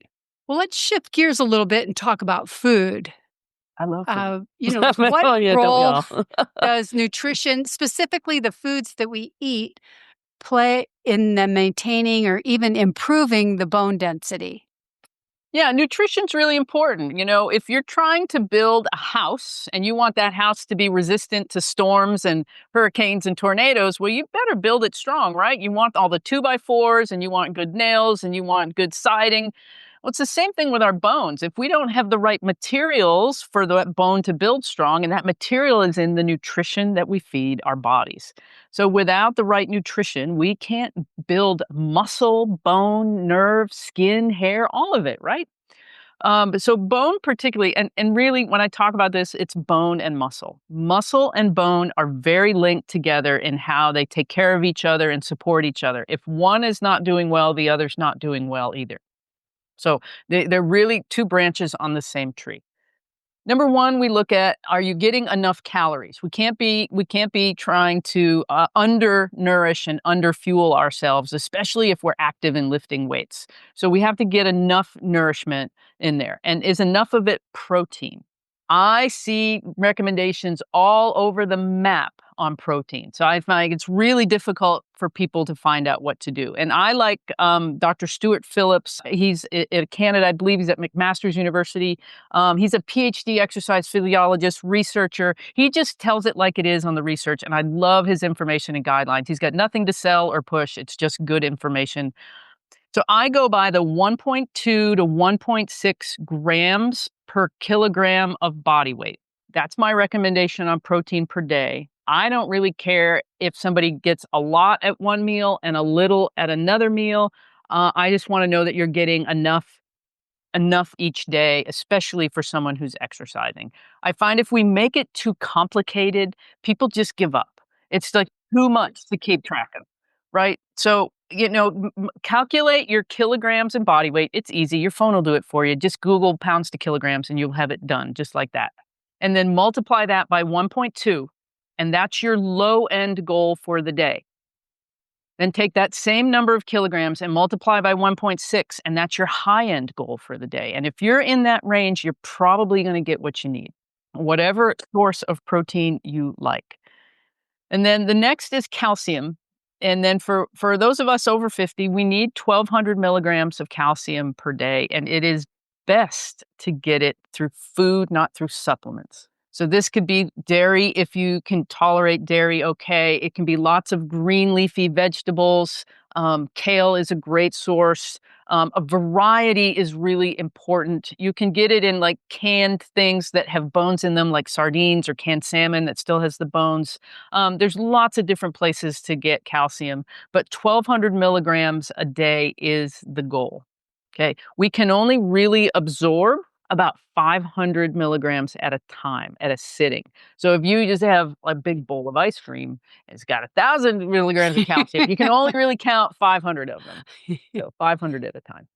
Well, let's shift gears a little bit and talk about food. I love food. What Oh, yeah, don't we role all? does nutrition, specifically the foods that we eat, play in the maintaining or even improving the bone density? Yeah, nutrition's really important. If you're trying to build a house and you want that house to be resistant to storms and hurricanes and tornadoes, well, you better build it strong, right? You want all the 2x4s and you want good nails and you want good siding. Well, it's the same thing with our bones. If we don't have the right materials for the bone to build strong, and that material is in the nutrition that we feed our bodies. So without the right nutrition, we can't build muscle, bone, nerve, skin, hair, all of it, right? So bone particularly, and really when I talk about this, it's bone and muscle. Muscle and bone are very linked together in how they take care of each other and support each other. If one is not doing well, the other's not doing well either. So they're really two branches on the same tree. Number one, we look at, are you getting enough calories? We can't be trying to undernourish and underfuel ourselves, especially if we're active in lifting weights. So we have to get enough nourishment in there. And is enough of it protein? I see recommendations all over the map on protein. So I find it's really difficult for people to find out what to do. And I like Dr. Stuart Phillips. He's in Canada. I believe he's at McMaster's University. He's a PhD exercise physiologist, researcher. He just tells it like it is on the research. And I love his information and guidelines. He's got nothing to sell or push. It's just good information. So I go by the 1.2 to 1.6 grams per kilogram of body weight. That's my recommendation on protein per day. I don't really care if somebody gets a lot at one meal and a little at another meal. I just want to know that you're getting enough each day, especially for someone who's exercising. I find if we make it too complicated, people just give up. It's like too much to keep track of, right? So, calculate your kilograms and body weight. It's easy. Your phone will do it for you. Just Google pounds to kilograms and you'll have it done just like that. And then multiply that by 1.2. And that's your low end goal for the day. Then take that same number of kilograms and multiply by 1.6, and that's your high-end goal for the day. And if you're in that range, you're probably going to get what you need, whatever source of protein you like. And then the next is calcium. And then for those of us over 50, we need 1,200 milligrams of calcium per day, and it is best to get it through food, not through supplements. So this could be dairy if you can tolerate dairy, okay. It can be lots of green leafy vegetables. Kale is a great source. A variety is really important. You can get it in like canned things that have bones in them, like sardines or canned salmon that still has the bones. There's lots of different places to get calcium, but 1,200 milligrams a day is the goal. Okay. We can only really absorb about 500 milligrams at a time, at a sitting. So if you just have a big bowl of ice cream, it's got 1,000 milligrams of calcium. You can only really count 500 of them. So 500 at a time.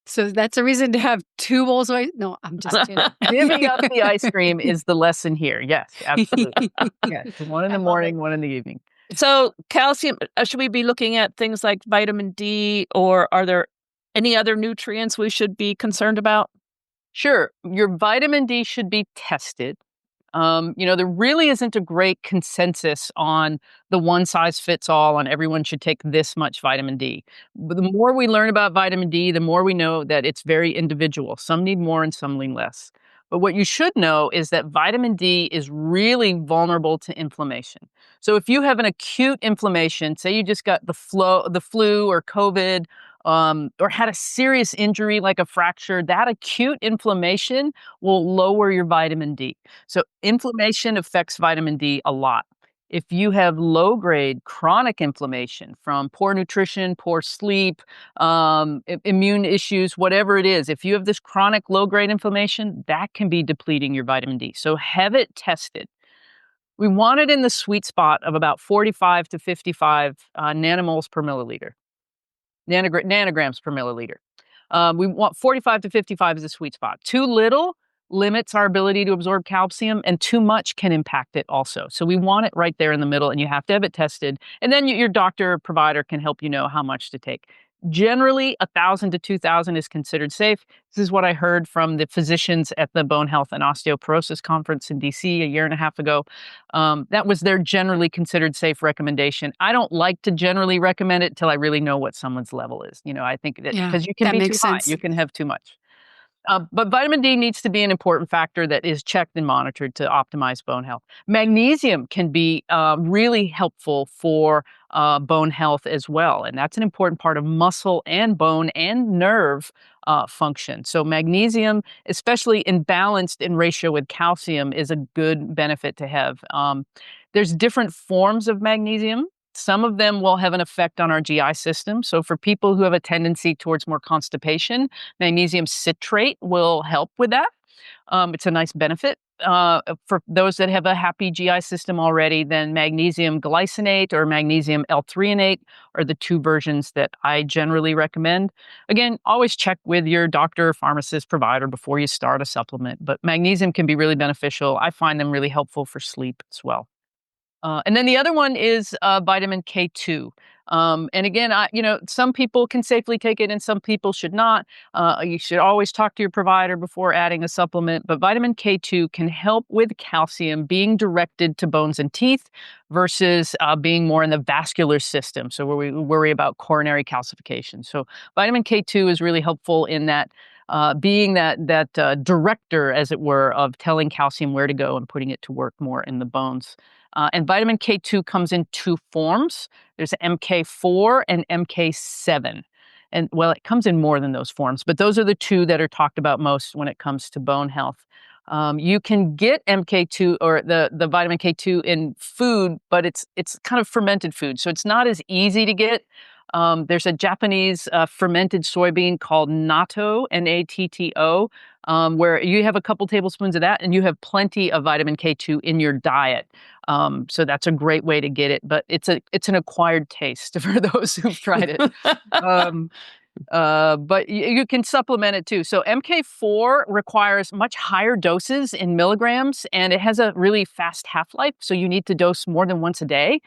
So that's a reason to have two bowls of ice. No, I'm just kidding. Divvying up the ice cream is the lesson here. Yes, absolutely. Yes, one in the morning, one in the evening. So calcium, should we be looking at things like vitamin D, or are there any other nutrients we should be concerned about? Sure, your vitamin D should be tested. There really isn't a great consensus on the one size fits all on everyone should take this much vitamin D. But the more we learn about vitamin D, the more we know that it's very individual. Some need more and some need less. But what you should know is that vitamin D is really vulnerable to inflammation. So if you have an acute inflammation, say you just got the flu or COVID, or had a serious injury like a fracture, that acute inflammation will lower your vitamin D. So inflammation affects vitamin D a lot. If you have low grade chronic inflammation from poor nutrition, poor sleep, immune issues, whatever it is, if you have this chronic low grade inflammation, that can be depleting your vitamin D. So have it tested. We want it in the sweet spot of about 45 to 55 nanomoles per milliliter, nanograms per milliliter. We want 45 to 55 is a sweet spot. Too little limits our ability to absorb calcium, and too much can impact it also. So we want it right there in the middle, and you have to have it tested. And then your doctor or provider can help you know how much to take. Generally, 1,000 to 2,000 is considered safe. This is what I heard from the physicians at the Bone Health and Osteoporosis Conference in DC a year and a half ago. That was their generally considered safe recommendation. I don't like to generally recommend it till I really know what someone's level is. I think that Yeah, because you can that be too makes high, sense. you can have too much. But vitamin D needs to be an important factor that is checked and monitored to optimize bone health. Magnesium can be really helpful for bone health as well. And that's an important part of muscle and bone and nerve function. So, magnesium, especially in balanced in ratio with calcium, is a good benefit to have. There's different forms of magnesium. Some of them will have an effect on our GI system. So, for people who have a tendency towards more constipation, magnesium citrate will help with that. It's a nice benefit. For those that have a happy GI system already, then magnesium glycinate or magnesium L-threonate are the two versions that I generally recommend. Again, always check with your doctor, pharmacist, provider before you start a supplement. But magnesium can be really beneficial. I find them really helpful for sleep as well. And then the other one is vitamin K2. And again, some people can safely take it and some people should not. You should always talk to your provider before adding a supplement. But vitamin K2 can help with calcium being directed to bones and teeth versus being more in the vascular system. So where we worry about coronary calcification. So vitamin K2 is really helpful in that. Being that director, as it were, of telling calcium where to go and putting it to work more in the bones. And vitamin K2 comes in two forms. There's MK4 and MK7. And well, it comes in more than those forms, but those are the two that are talked about most when it comes to bone health. You can get MK2 or the vitamin K2 in food, but it's kind of fermented food, so it's not as easy to get. There's a Japanese fermented soybean called natto, Natto, where you have a couple tablespoons of that and you have plenty of vitamin K2 in your diet. So that's a great way to get it, but it's an acquired taste for those who've tried it. Um, but you can supplement it too. So MK4 requires much higher doses in milligrams, and it has a really fast half-life. So you need to dose more than once a day.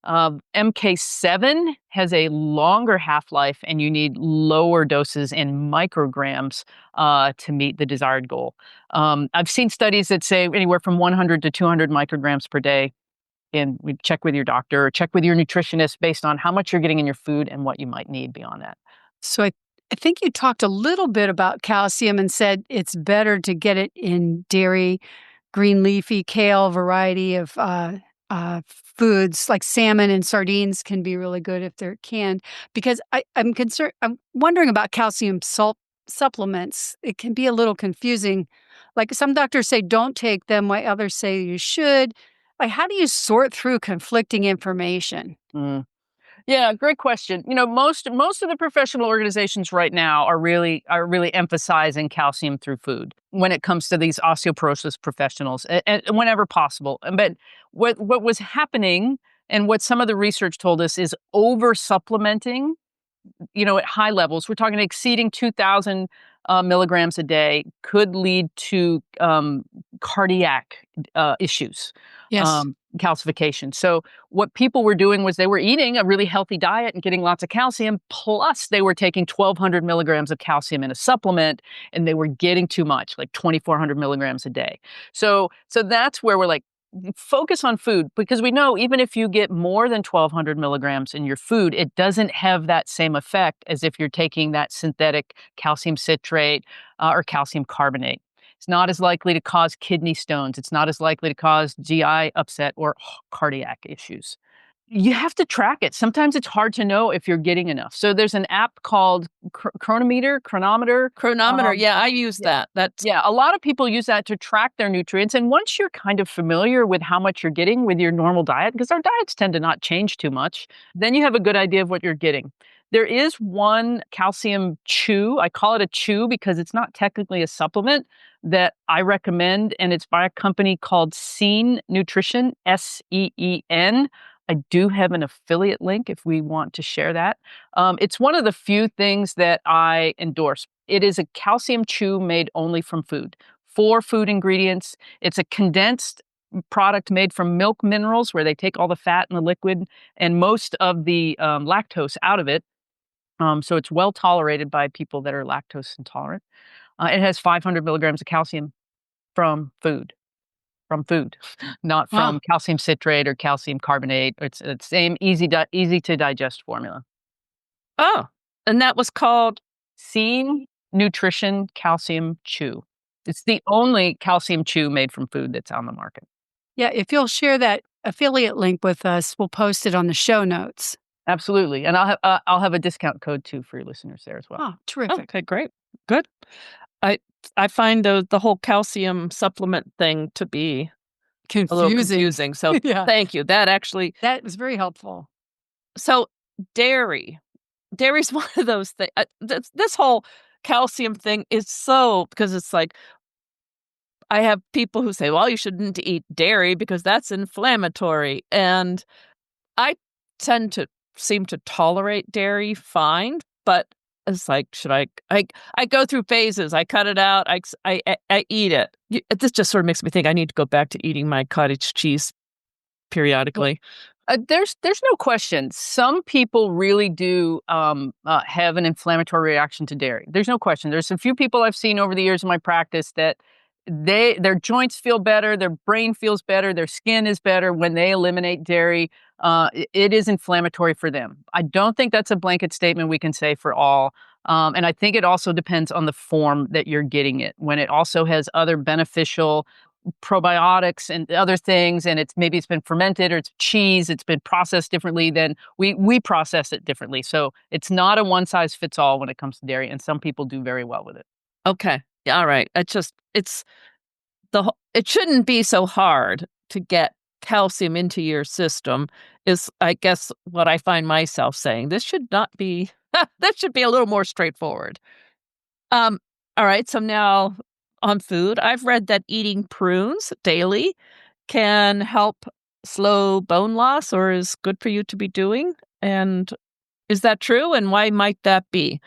MK7 has a longer half-life, and you need lower doses in micrograms to meet the desired goal. I've seen studies that say anywhere from 100 to 200 micrograms per day. And we check with your doctor or check with your nutritionist based on how much you're getting in your food and what you might need beyond that. So I think you talked a little bit about calcium and said it's better to get it in dairy, green leafy, kale variety of foods like salmon and sardines can be really good if they're canned. Because I'm concerned, I'm wondering about calcium supplements. It can be a little confusing. Like some doctors say don't take them, while others say you should. Like, how do you sort through conflicting information? Mm. Yeah, great question. Most of the professional organizations right now are really emphasizing calcium through food when it comes to these osteoporosis professionals, and whenever possible. But what was happening and what some of the research told us is over supplementing, at high levels. We're talking exceeding 2,000 milligrams a day could lead to cardiac issues. Yes. calcification. So what people were doing was they were eating a really healthy diet and getting lots of calcium, plus they were taking 1,200 milligrams of calcium in a supplement, and they were getting too much, like 2,400 milligrams a day. So that's where we're like, focus on food, because we know even if you get more than 1,200 milligrams in your food, it doesn't have that same effect as if you're taking that synthetic calcium citrate or calcium carbonate. It's not as likely to cause kidney stones. It's not as likely to cause GI upset or cardiac issues. You have to track it. Sometimes it's hard to know if you're getting enough. So there's an app called Chronometer. Yeah, I use that. Yeah, a lot of people use that to track their nutrients. And once you're kind of familiar with how much you're getting with your normal diet, because our diets tend to not change too much, then you have a good idea of what you're getting. There is one calcium chew. I call it a chew because it's not technically a supplement that I recommend, and it's by a company called Seen Nutrition, SEEN. I do have an affiliate link if we want to share that. It's one of the few things that I endorse. It is a calcium chew made only from food. 4 food ingredients. It's a condensed product made from milk minerals, where they take all the fat and the liquid and most of the lactose out of it. So it's well tolerated by people that are lactose intolerant. It has 500 milligrams of calcium from food. Not from Wow. calcium citrate or calcium carbonate. It's the same easy to digest formula. Oh, and that was called Seen Nutrition Calcium Chew. It's the only calcium chew made from food that's on the market. Yeah, if you'll share that affiliate link with us, we'll post it on the show notes. Absolutely, and I'll have a discount code too for your listeners there as well. Oh, terrific. okay, great, good. I find the whole calcium supplement thing to be a little confusing. So Yeah. thank you. That was very helpful. So dairy's one of those things. This whole calcium thing is because it's like, I have people who say, well, you shouldn't eat dairy because that's inflammatory. And I tend to seem to tolerate dairy fine, but it's like, should I go through phases. I cut it out. I eat it. This just sort of makes me think I need to go back to eating my cottage cheese periodically. There's no question. Some people really do have an inflammatory reaction to dairy. There's no question. There's a few people I've seen over the years in my practice that their joints feel better, their brain feels better, their skin is better when they eliminate dairy. It is inflammatory for them. I don't think that's a blanket statement we can say for all. And I think it also depends on the form that you're getting it. When it also has other beneficial probiotics and other things, and it's been fermented, or it's cheese, it's been processed differently, then we process it differently. So it's not a one size fits all when it comes to dairy, and some people do very well with it. Okay. All right. It shouldn't be so hard to get calcium into your system is, I guess, what I find myself saying. This should not be, that should be a little more straightforward. All right. So now on food, I've read that eating prunes daily can help slow bone loss, or is good for you to be doing. And is that true? And why might that be?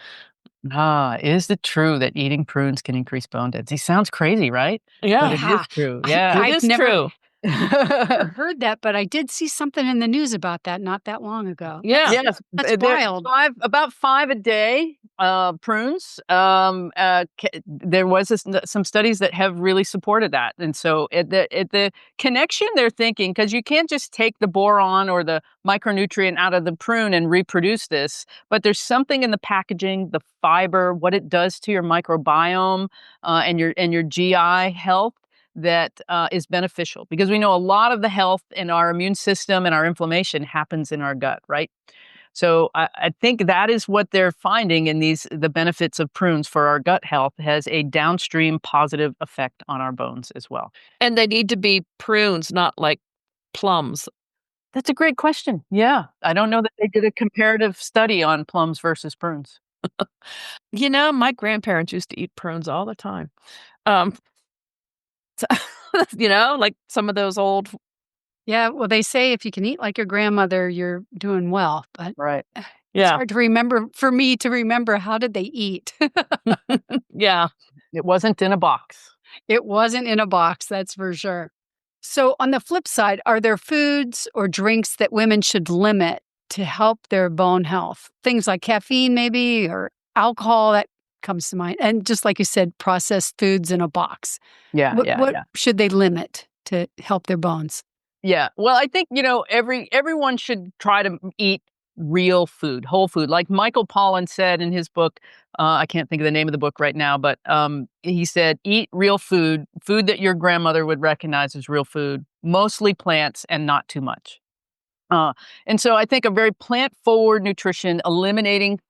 Is it true that eating prunes can increase bone density? Sounds crazy, right? Yeah. But it is true. Yeah. It is true. I heard that, but I did see something in the news about that not that long ago. Yeah. Yes, That's wild. About 5 a day, prunes. There was some studies that have really supported that, and so the connection they're thinking, because you can't just take the boron or the micronutrient out of the prune and reproduce this, but there's something in the packaging, the fiber, what it does to your microbiome and your GI health that is beneficial, because we know a lot of the health in our immune system and our inflammation happens in our gut, right? So I think that is what they're finding in the benefits of prunes for our gut health has a downstream positive effect on our bones as well. And they need to be prunes, not like plums. That's a great question. Yeah. I don't know that they did a comparative study on plums versus prunes. My grandparents used to eat prunes all the time. Like some of those old. Yeah, well, they say if you can eat like your grandmother, you're doing well. But right. It's hard to remember, for me to remember, how did they eat? Yeah. It wasn't in a box. It wasn't in a box, that's for sure. So, on the flip side, are there foods or drinks that women should limit to help their bone health? Things like caffeine, maybe, or alcohol that comes to mind. And just like you said, processed foods in a box. Yeah, What yeah. should they limit to help their bones? Yeah. Well, I think, everyone should try to eat real food, whole food. Like Michael Pollan said in his book, I can't think of the name of the book right now, but he said, eat real food, food that your grandmother would recognize as real food, mostly plants and not too much. And so I think a very plant-forward nutrition, eliminating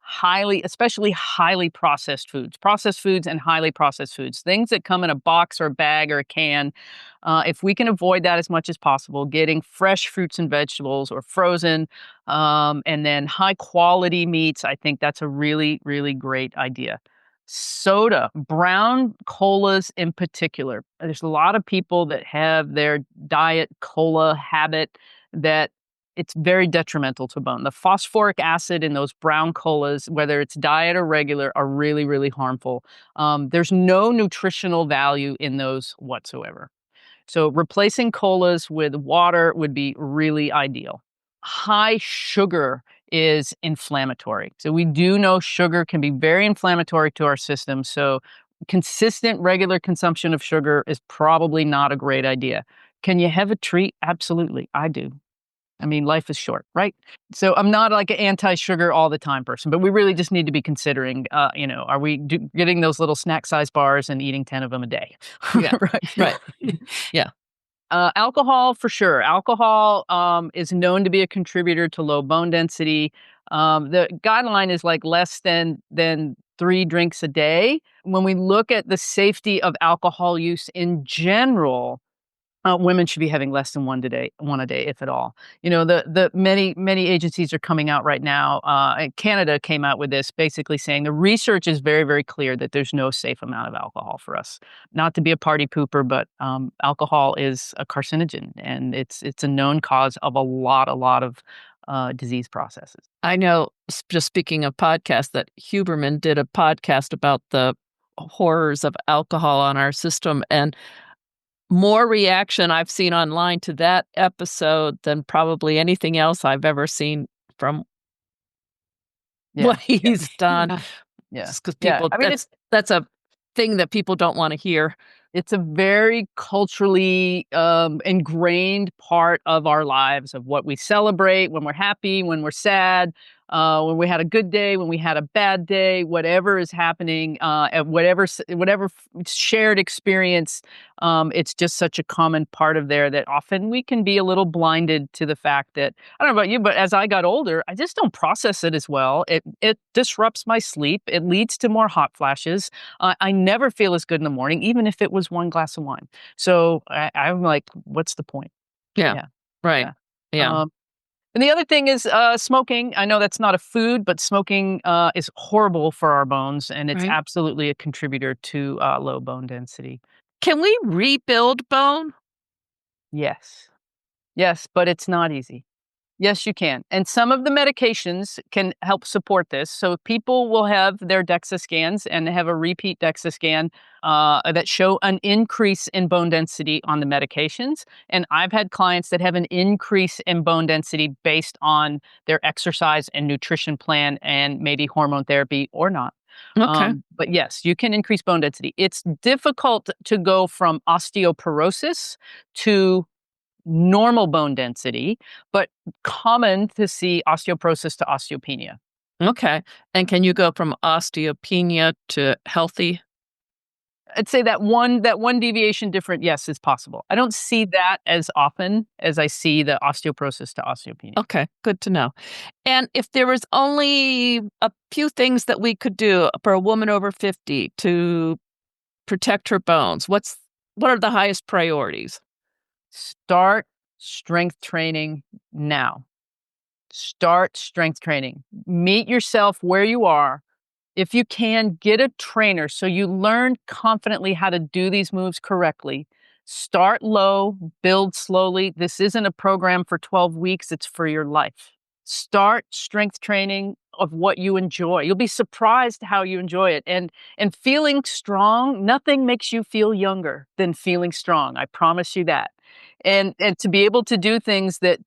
especially highly processed foods and highly processed foods, things that come in a box or a bag or a can. If we can avoid that as much as possible, getting fresh fruits and vegetables or frozen, and then high quality meats, I think that's a really, really great idea. Soda, brown colas in particular. There's a lot of people that have their diet cola habit that it's very detrimental to bone. The phosphoric acid in those brown colas, whether it's diet or regular, are really, really harmful. There's no nutritional value in those whatsoever. So replacing colas with water would be really ideal. High sugar is inflammatory. So we do know sugar can be very inflammatory to our system. So consistent, regular consumption of sugar is probably not a great idea. Can you have a treat? Absolutely. I do. I mean, life is short, right? So I'm not like an anti-sugar all the time person, but we really just need to be considering, are we getting those little snack-sized bars and eating 10 of them a day? Yeah, right. Yeah. Alcohol, for sure. Alcohol is known to be a contributor to low bone density. The guideline is like less than 3 drinks a day. When we look at the safety of alcohol use in general, women should be having less than one a day, if at all. The many agencies are coming out right now. Canada came out with this, basically saying the research is very, very clear that there's no safe amount of alcohol for us. Not to be a party pooper, but alcohol is a carcinogen, and it's a known cause of a lot of disease processes. I know, just speaking of podcasts, that Huberman did a podcast about the horrors of alcohol on our system, and more reaction I've seen online to that episode than probably anything else I've ever seen from what he's done. Yeah. Just because people, I mean, that's a thing that people don't want to hear. It's a very culturally ingrained part of our lives, of what we celebrate when we're happy, when we're sad, when we had a good day, when we had a bad day, whatever is happening, whatever shared experience. It's just such a common part of there that often we can be a little blinded to the fact that, I don't know about you, but as I got older, I just don't process it as well. It disrupts my sleep. It leads to more hot flashes. I never feel as good in the morning, even if it was one glass of wine. So I'm like, what's the point? Yeah. Right. Yeah. And the other thing is smoking. I know that's not a food, but smoking is horrible for our bones, and it's absolutely a contributor to low bone density. Can we rebuild bone? Yes. Yes, but it's not easy. Yes, you can. And some of the medications can help support this. So people will have their DEXA scans and have a repeat DEXA scan that show an increase in bone density on the medications. And I've had clients that have an increase in bone density based on their exercise and nutrition plan and maybe hormone therapy or not. Okay. But yes, you can increase bone density. It's difficult to go from osteoporosis to normal bone density, but common to see osteoporosis to osteopenia. Okay. And can you go from osteopenia to healthy? I'd say that one deviation different, yes, is possible. I don't see that as often as I see the osteoporosis to osteopenia. Okay, good to know. And if there was only a few things that we could do for a woman over 50 to protect her bones, what are the highest priorities? Start strength training now. Start strength training. Meet yourself where you are. If you can, get a trainer so you learn confidently how to do these moves correctly. Start low, build slowly. This isn't a program for 12 weeks, it's for your life. Start strength training of what you enjoy. You'll be surprised how you enjoy it. And feeling strong, nothing makes you feel younger than feeling strong. I promise you that. And to be able to do things that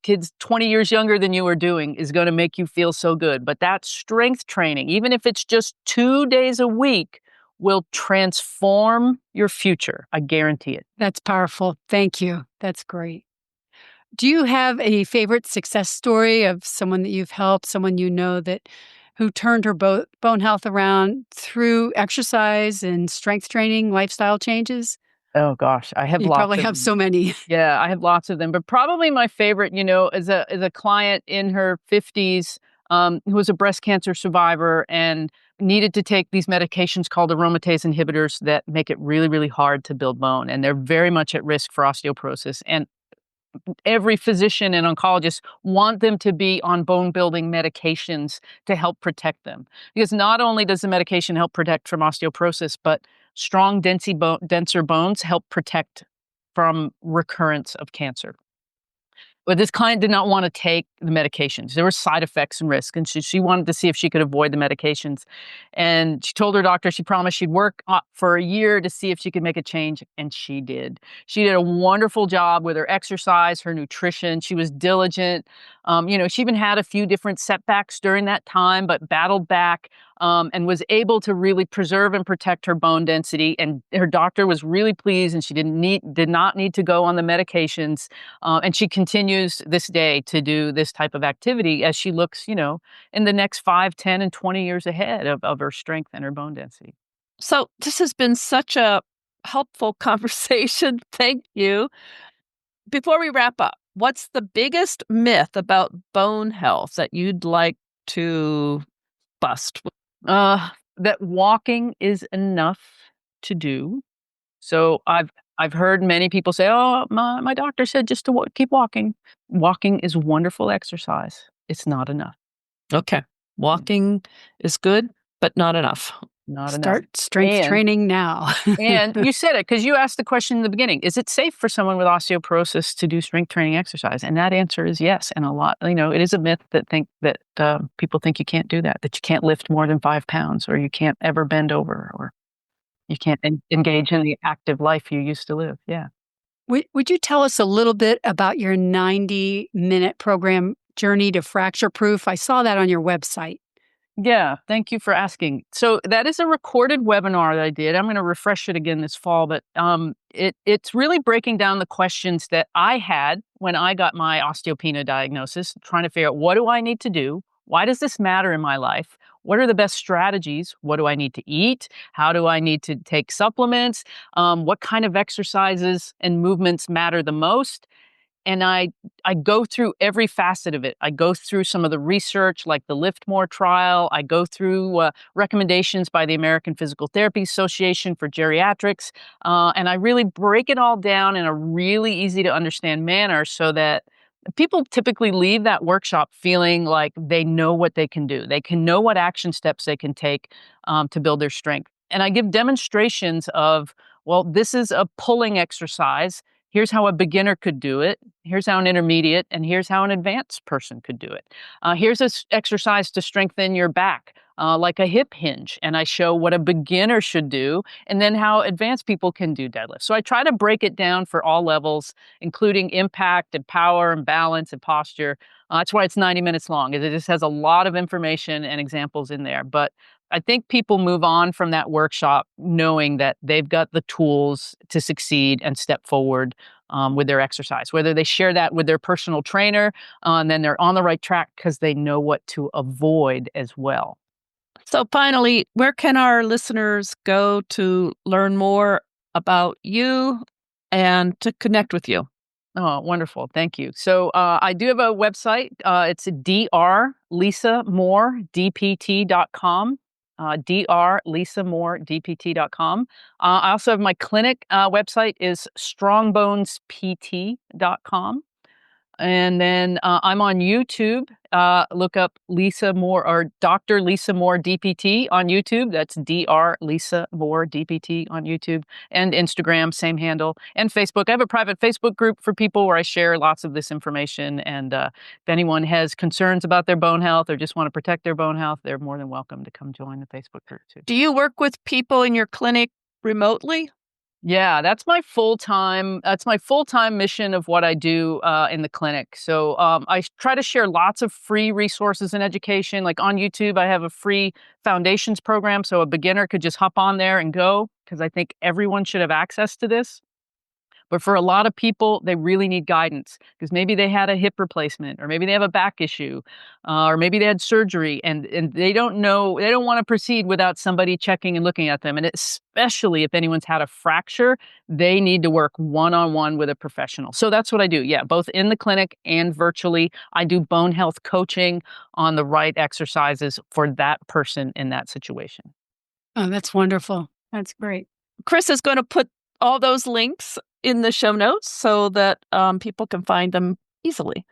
kids 20 years younger than you are doing is going to make you feel so good. But that strength training, even if it's just 2 days a week, will transform your future. I guarantee it. That's powerful. Thank you. That's great. Do you have a favorite success story of someone that you've helped, someone you know that who turned her bone health around through exercise and strength training, lifestyle changes? Oh gosh, I have You lots probably of have them. so many. Yeah, I have lots of them, but probably my favorite, is a client in her 50s, who was a breast cancer survivor and needed to take these medications called aromatase inhibitors that make it really, really hard to build bone, and they're very much at risk for osteoporosis. And every physician and oncologist want them to be on bone building medications to help protect them. Because not only does the medication help protect from osteoporosis, but strong, denser bones help protect from recurrence of cancer. But this client did not want to take the medications. There were side effects and risk, and she wanted to see if she could avoid the medications. And she told her doctor she promised she'd work for a year to see if she could make a change, and she did. She did a wonderful job with her exercise, her nutrition. She was diligent. She even had a few different setbacks during that time, but battled back and was able to really preserve and protect her bone density. And her doctor was really pleased, and she did not need to go on the medications. And she continues this day to do this type of activity as she looks, in the next 5, 10, and 20 years ahead of her strength and her bone density. So this has been such a helpful conversation. Thank you. Before we wrap up, what's the biggest myth about bone health that you'd like to bust? That walking is enough to do. So I've heard many people say, "Oh, my doctor said just to keep walking." Walking is wonderful exercise. It's not enough. Okay. Yeah, Walking is good, but not enough. not enough. Start strength And training now. and you said it because you asked the question in the beginning: is it safe for someone with osteoporosis to do strength training exercise? And that answer is yes. And a lot, it is a myth that people think you can't do that you can't lift more than 5 pounds, or you can't ever bend over, or you can't engage in the active life you used to live. Yeah. Would you tell us a little bit about your 90-minute program, Journey to Fracture Proof? I saw that on your website. Yeah, thank you for asking. So that is a recorded webinar that I did. I'm going to refresh it again this fall, but it's really breaking down the questions that I had when I got my osteopenia diagnosis, trying to figure out, what do I need to do? Why does this matter in my life? What are the best strategies? What do I need to eat? How do I need to take supplements? What kind of exercises and movements matter the most? And I go through every facet of it. I go through some of the research, like the Lift More trial. I go through recommendations by the American Physical Therapy Association for geriatrics, and I really break it all down in a really easy to understand manner, so that people typically leave that workshop feeling like they know what they can do. They can know what action steps they can take to build their strength. And I give demonstrations of, well, this is a pulling exercise. Here's how a beginner could do it. Here's how an intermediate, and here's how an advanced person could do it. Here's an exercise to strengthen your back, like a hip hinge. And I show what a beginner should do, and then how advanced people can do deadlifts. So I try to break it down for all levels, including impact and power and balance and posture. That's why it's 90 minutes long, is it just has a lot of information and examples in there. But I think people move on from that workshop knowing that they've got the tools to succeed and step forward with their exercise, whether they share that with their personal trainer, and then they're on the right track because they know what to avoid as well. So finally, where can our listeners go to learn more about you and to connect with you? Oh, wonderful. Thank you. So I do have a website. It's drlisamooredpt.com. drlisamooredpt.com. I also have my clinic website is strongbonespt.com. And then I'm on YouTube. Look up Lisa Moore or Dr. Lisa Moore DPT on YouTube. That's Dr. Lisa Moore DPT on YouTube, and Instagram, same handle, and Facebook. I have a private Facebook group for people where I share lots of this information. And if anyone has concerns about their bone health or just want to protect their bone health, they're more than welcome to come join the Facebook group too. Do you work with people in your clinic remotely? Yeah, that's my full-time mission of what I do in the clinic. So I try to share lots of free resources and education. Like on YouTube, I have a free foundations program, so a beginner could just hop on there and go, because I think everyone should have access to this. But for a lot of people, they really need guidance because maybe they had a hip replacement, or maybe they have a back issue, or maybe they had surgery, and they don't know, they don't want to proceed without somebody checking and looking at them. And especially if anyone's had a fracture, they need to work one on one with a professional. So that's what I do. Yeah, both in the clinic and virtually. I do bone health coaching on the right exercises for that person in that situation. Oh, that's wonderful. That's great. Chris is going to put all those links in the show notes so that people can find them easily.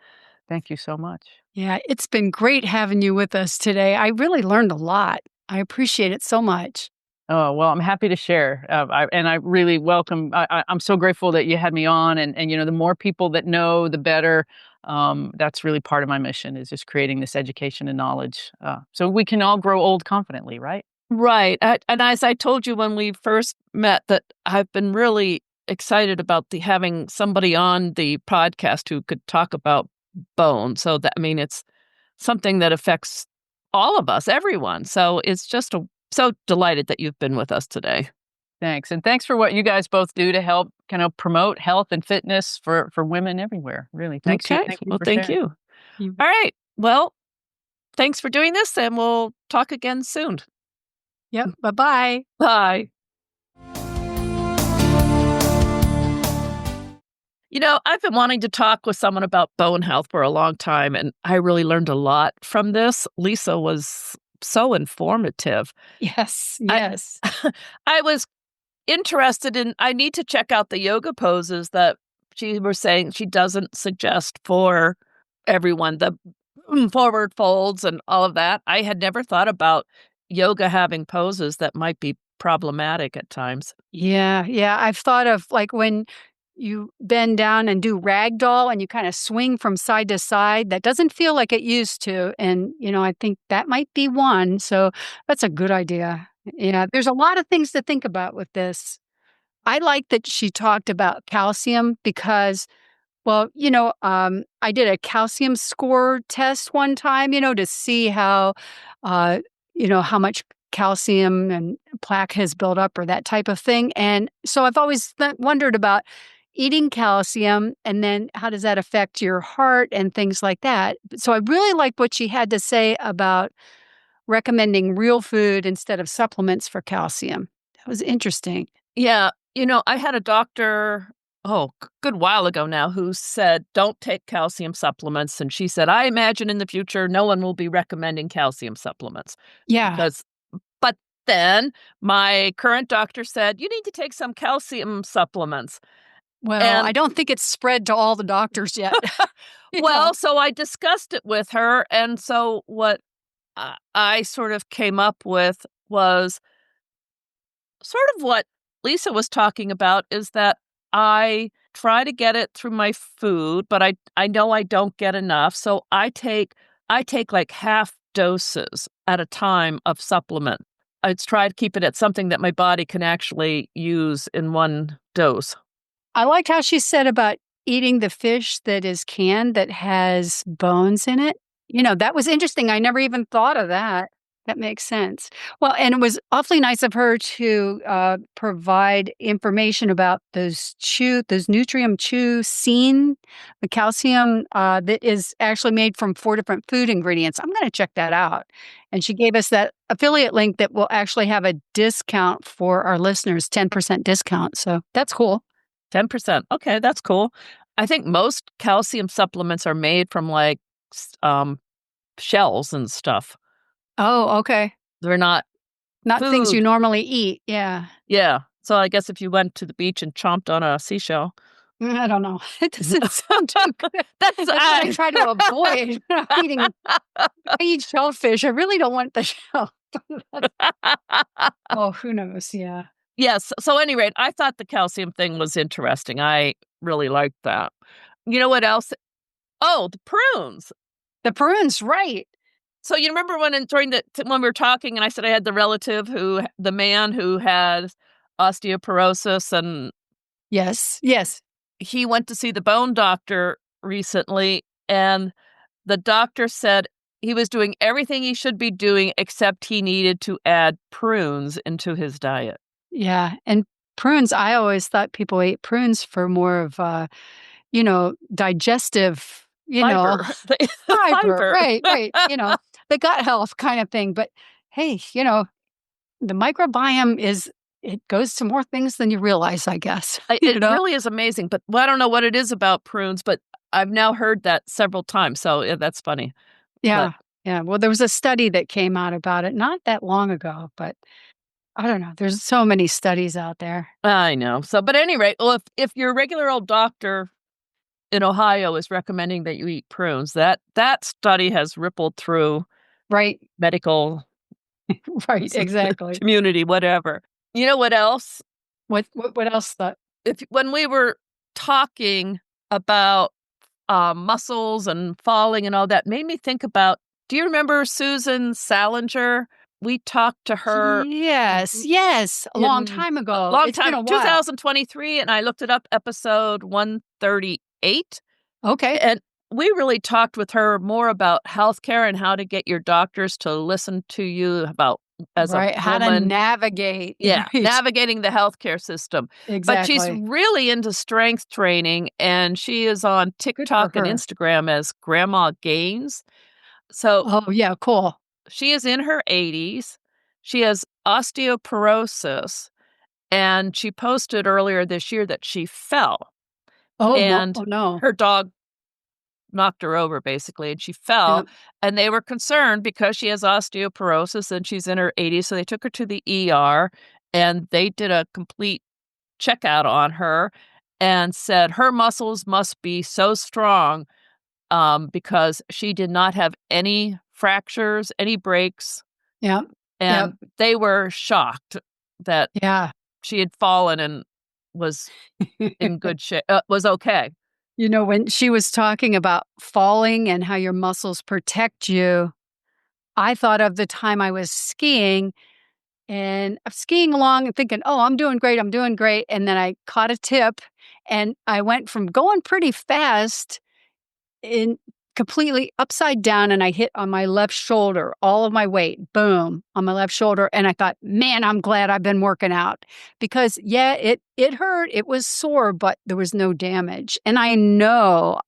Thank you so much. Yeah, it's been great having you with us today. I really learned a lot. I appreciate it so much. Oh, well, I'm happy to share. I really welcome, I'm so grateful that you had me on. And, the more people that know, the better. That's really part of my mission, is just creating this education and knowledge so we can all grow old confidently, right? Right. And as I told you when we first met, that I've been really excited about having somebody on the podcast who could talk about bone. So that, I mean, it's something that affects all of us, everyone. So it's just so delighted that you've been with us today. Thanks. And thanks for what you guys both do to help kind of promote health and fitness for women everywhere. Really. Thanks. Okay. Thank you Well, for thank sharing. you. All right. Well, thanks for doing this, and we'll talk again soon. Yep. Bye-bye. Bye. I've been wanting to talk with someone about bone health for a long time, and I really learned a lot from this. Lisa was so informative. Yes. I- Yes. I was interested in, I need to check out the yoga poses that she was saying she doesn't suggest for everyone, the forward folds and all of that. I had never thought about yoga having poses that might be problematic at times. Yeah. Yeah. I've thought of like when you bend down and do ragdoll and you kind of swing from side to side. That doesn't feel like it used to. And, I think that might be one. So that's a good idea. Yeah. There's a lot of things to think about with this. I like that she talked about calcium because, well, I did a calcium score test one time, to see uh, how much calcium and plaque has built up or that type of thing. And so I've always wondered about eating calcium and then how does that affect your heart and things like that. So I really like what she had to say about recommending real food instead of supplements for calcium. That was interesting. Yeah. I had a doctor, good while ago now, who said, don't take calcium supplements. And she said, I imagine in the future, no one will be recommending calcium supplements. Yeah. But then my current doctor said, you need to take some calcium supplements. Well, I don't think it's spread to all the doctors yet. Well, so I discussed it with her. And so what I sort of came up with was sort of what Lisa was talking about, is that I try to get it through my food, but I know I don't get enough. So I take like half doses at a time of supplement. I try to keep it at something that my body can actually use in one dose. I liked how she said about eating the fish that is canned that has bones in it. That was interesting. I never even thought of that. That makes sense. Well, and it was awfully nice of her to provide information about those Nutrium Chew Scene, the calcium that is actually made from 4 different food ingredients. I'm going to check that out. And she gave us that affiliate link that will actually have a discount for our listeners, 10% discount. So that's cool. 10%. Okay, that's cool. I think most calcium supplements are made from like shells and stuff. Oh, okay. They're not things you food. normally eat. Yeah. Yeah. So I guess if you went to the beach and chomped on a seashell. I don't know. It doesn't sound too good. That's what I try to avoid eating. I eat shellfish. I really don't want the shell. Oh, who knows? Yeah. Yes. So, at any rate, I thought the calcium thing was interesting. I really liked that. You know what else? Oh, the prunes. The prunes, right. So you remember when we were talking and I said I had the man who had osteoporosis, and Yes. he went to see the bone doctor recently, and the doctor said he was doing everything he should be doing except he needed to add prunes into his diet. Yeah, and prunes, I always thought people ate prunes for more of, digestive, Fiber. fiber. Fiber. Right, the gut health kind of thing, but hey, the microbiome it goes to more things than you realize, I guess, It really is amazing, but I don't know what it is about prunes, but I've now heard that several times, so, yeah, that's funny. But Yeah, yeah, well, there was a study that came out about it not that long ago, but I don't know, there's so many studies out there. I know. So, but at any rate, well, if your regular old doctor in Ohio is recommending that you eat prunes, that study has rippled through Right, medical right, exactly. community, whatever. You know what else? What else that If when we were talking about muscles and falling and all that, made me think about, do you remember Susan Salinger? We talked to her Yes, a long in time a ago. long It's been time, a while. 2023, and I looked it up, episode 138. Okay. And we really talked with her more about healthcare and how to get your doctors to listen to you about as a Right, how to woman. navigate, Yeah, right. navigating the healthcare system. But she's Exactly. really into strength training, and she is on Good for TikTok and her. Instagram as Grandma Gaines. So Oh, yeah, cool. she is in her 80s. She has osteoporosis, and she posted earlier this year that she fell, and Oh, no. her dog knocked her over basically, and she fell, Yep. and they were concerned because she has osteoporosis and she's in her 80s, so they took her to the ER, and they did a complete checkout on her and said her muscles must be so strong, because she did not have any fractures, any breaks, Yep. Yep. and they were shocked that Yeah. she had fallen and was in good shape, was okay. When she was talking about falling and how your muscles protect you, I thought of the time I was skiing, and I'm skiing along and thinking, "Oh, I'm doing great, I'm doing great," and then I caught a tip, and I went from going pretty fast in completely upside down, and I hit on my left shoulder, all of my weight, boom, on my left shoulder, and I thought, "Man, I'm glad I've been working out." Because, yeah, it hurt, it was sore, but there was no damage, and I know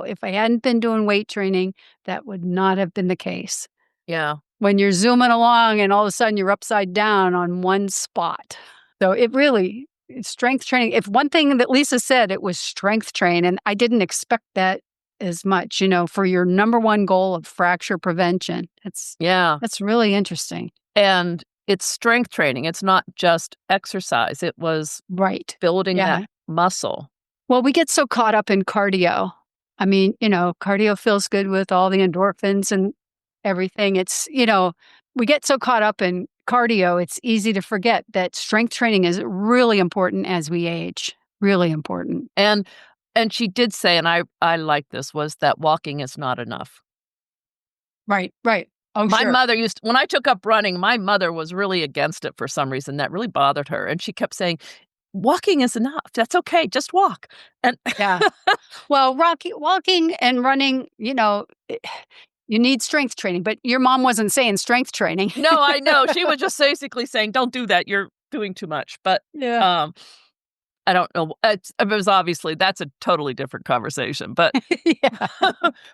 if I hadn't been doing weight training, that would not have been the case. Yeah. When you're zooming along and all of a sudden you're upside down on one spot. So it's strength training. If one thing that Lisa said, it was strength train, and I didn't expect that as much, for your number one goal of fracture prevention. Yeah. That's really interesting. And it's strength training. It's not just exercise. It was Right. building Yeah. that muscle. Well, we get so caught up in cardio. I mean, cardio feels good with all the endorphins and everything. We get so caught up in cardio, it's easy to forget that strength training is really important as we age. Really important. And she did say, and I like this, was that walking is not enough. Right. Oh, My sure. mother when I took up running, my mother was really against it for some reason. That really bothered her. And she kept saying, walking is enough. That's okay. Just walk. And Yeah. Well, walking and running, you need strength training, but your mom wasn't saying strength training. no, I know. She was just basically saying, don't do that. You're doing too much. But Yeah. I don't know. It was obviously, that's a totally different conversation. But Yeah.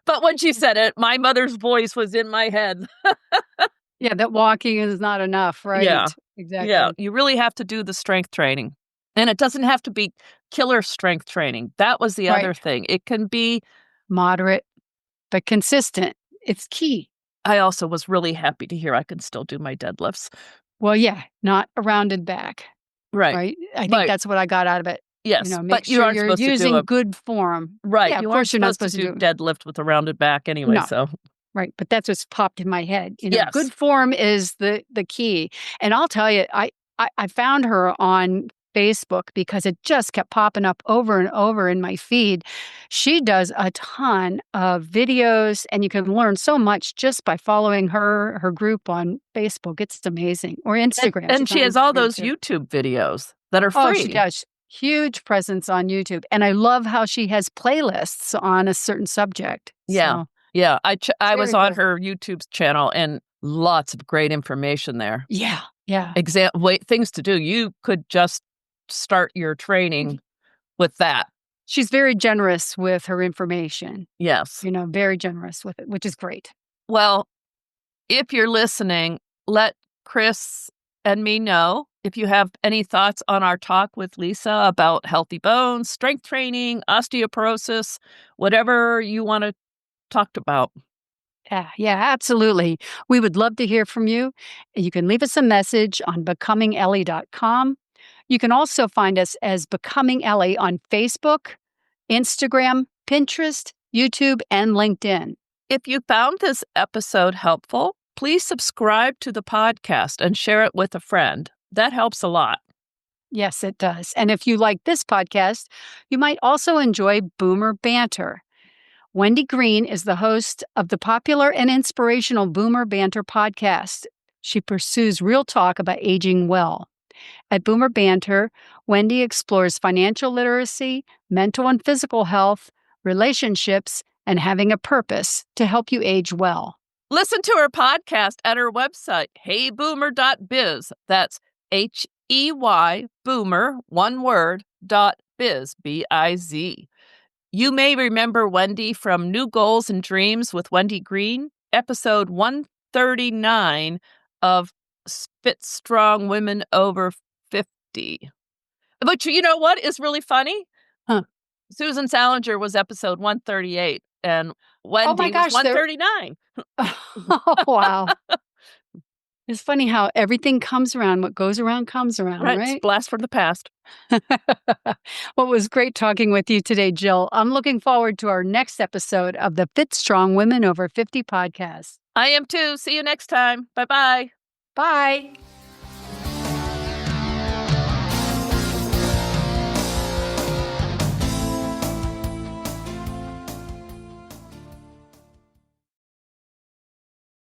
but when she said it, my mother's voice was in my head. Yeah, that walking is not enough, Yeah. right? Yeah. Exactly. You really have to do the strength training. And it doesn't have to be killer strength training. That was the other Right. thing. It can be. Moderate, but consistent. It's key. I also was really happy to hear I can still do my deadlifts. Well, yeah, not a rounded back, Right. right? I think Right. that's what I got out of it. Yes. Make But you sure aren't you're supposed to do using a. good form. Right. Yeah, of You aren't course you're not supposed to supposed do to do deadlift with a rounded back anyway. No. So, Right, but that's what's popped in my head. yes. Good form is the key. And I'll tell you, I found her on Facebook because it just kept popping up over and over in my feed. She does a ton of videos, and you can learn so much just by following her group on Facebook. It's amazing. Or Instagram. And She's she on has all Instagram those too. YouTube videos that are Oh, she free. does. Huge presence on YouTube. And I love how she has playlists on a certain subject. Yeah. So, Yeah. I was very on good. her YouTube channel and lots of great information there. Yeah. Yeah. Things to do. You could just start your training with that. She's very generous with her information. Yes. Very generous with it, which is great. Well, if you're listening, let Chris and me know if you have any thoughts on our talk with Lisa about healthy bones, strength training, osteoporosis, whatever you want to talk about. Yeah, absolutely. We would love to hear from you. You can leave us a message on becomingellie.com. You can also find us as Becoming Ellie on Facebook, Instagram, Pinterest, YouTube, and LinkedIn. If you found this episode helpful, please subscribe to the podcast and share it with a friend. That helps a lot. Yes, it does. And if you like this podcast, you might also enjoy Boomer Banter. Wendy Green is the host of the popular and inspirational Boomer Banter podcast. She pursues real talk about aging well. At Boomer Banter, Wendy explores financial literacy, mental and physical health, relationships, and having a purpose to help you age well. Listen to her podcast at her website, heyboomer.biz. That's HEY boomer, one word, .biz, B-I-Z. You may remember Wendy from New Goals and Dreams with Wendy Green, episode 139 of Fit Strong Women Over 50. But you know what is really funny? Huh. Susan Salinger was episode 138, and Oh my Wendy gosh, was 139. Oh, wow. It's funny how everything comes around. What goes around comes around, Right, right? blast from the past. Well, it was great talking with you today, Jill. I'm looking forward to our next episode of the Fit Strong Women Over 50 podcast. I am too. See you next time. Bye-bye. Bye.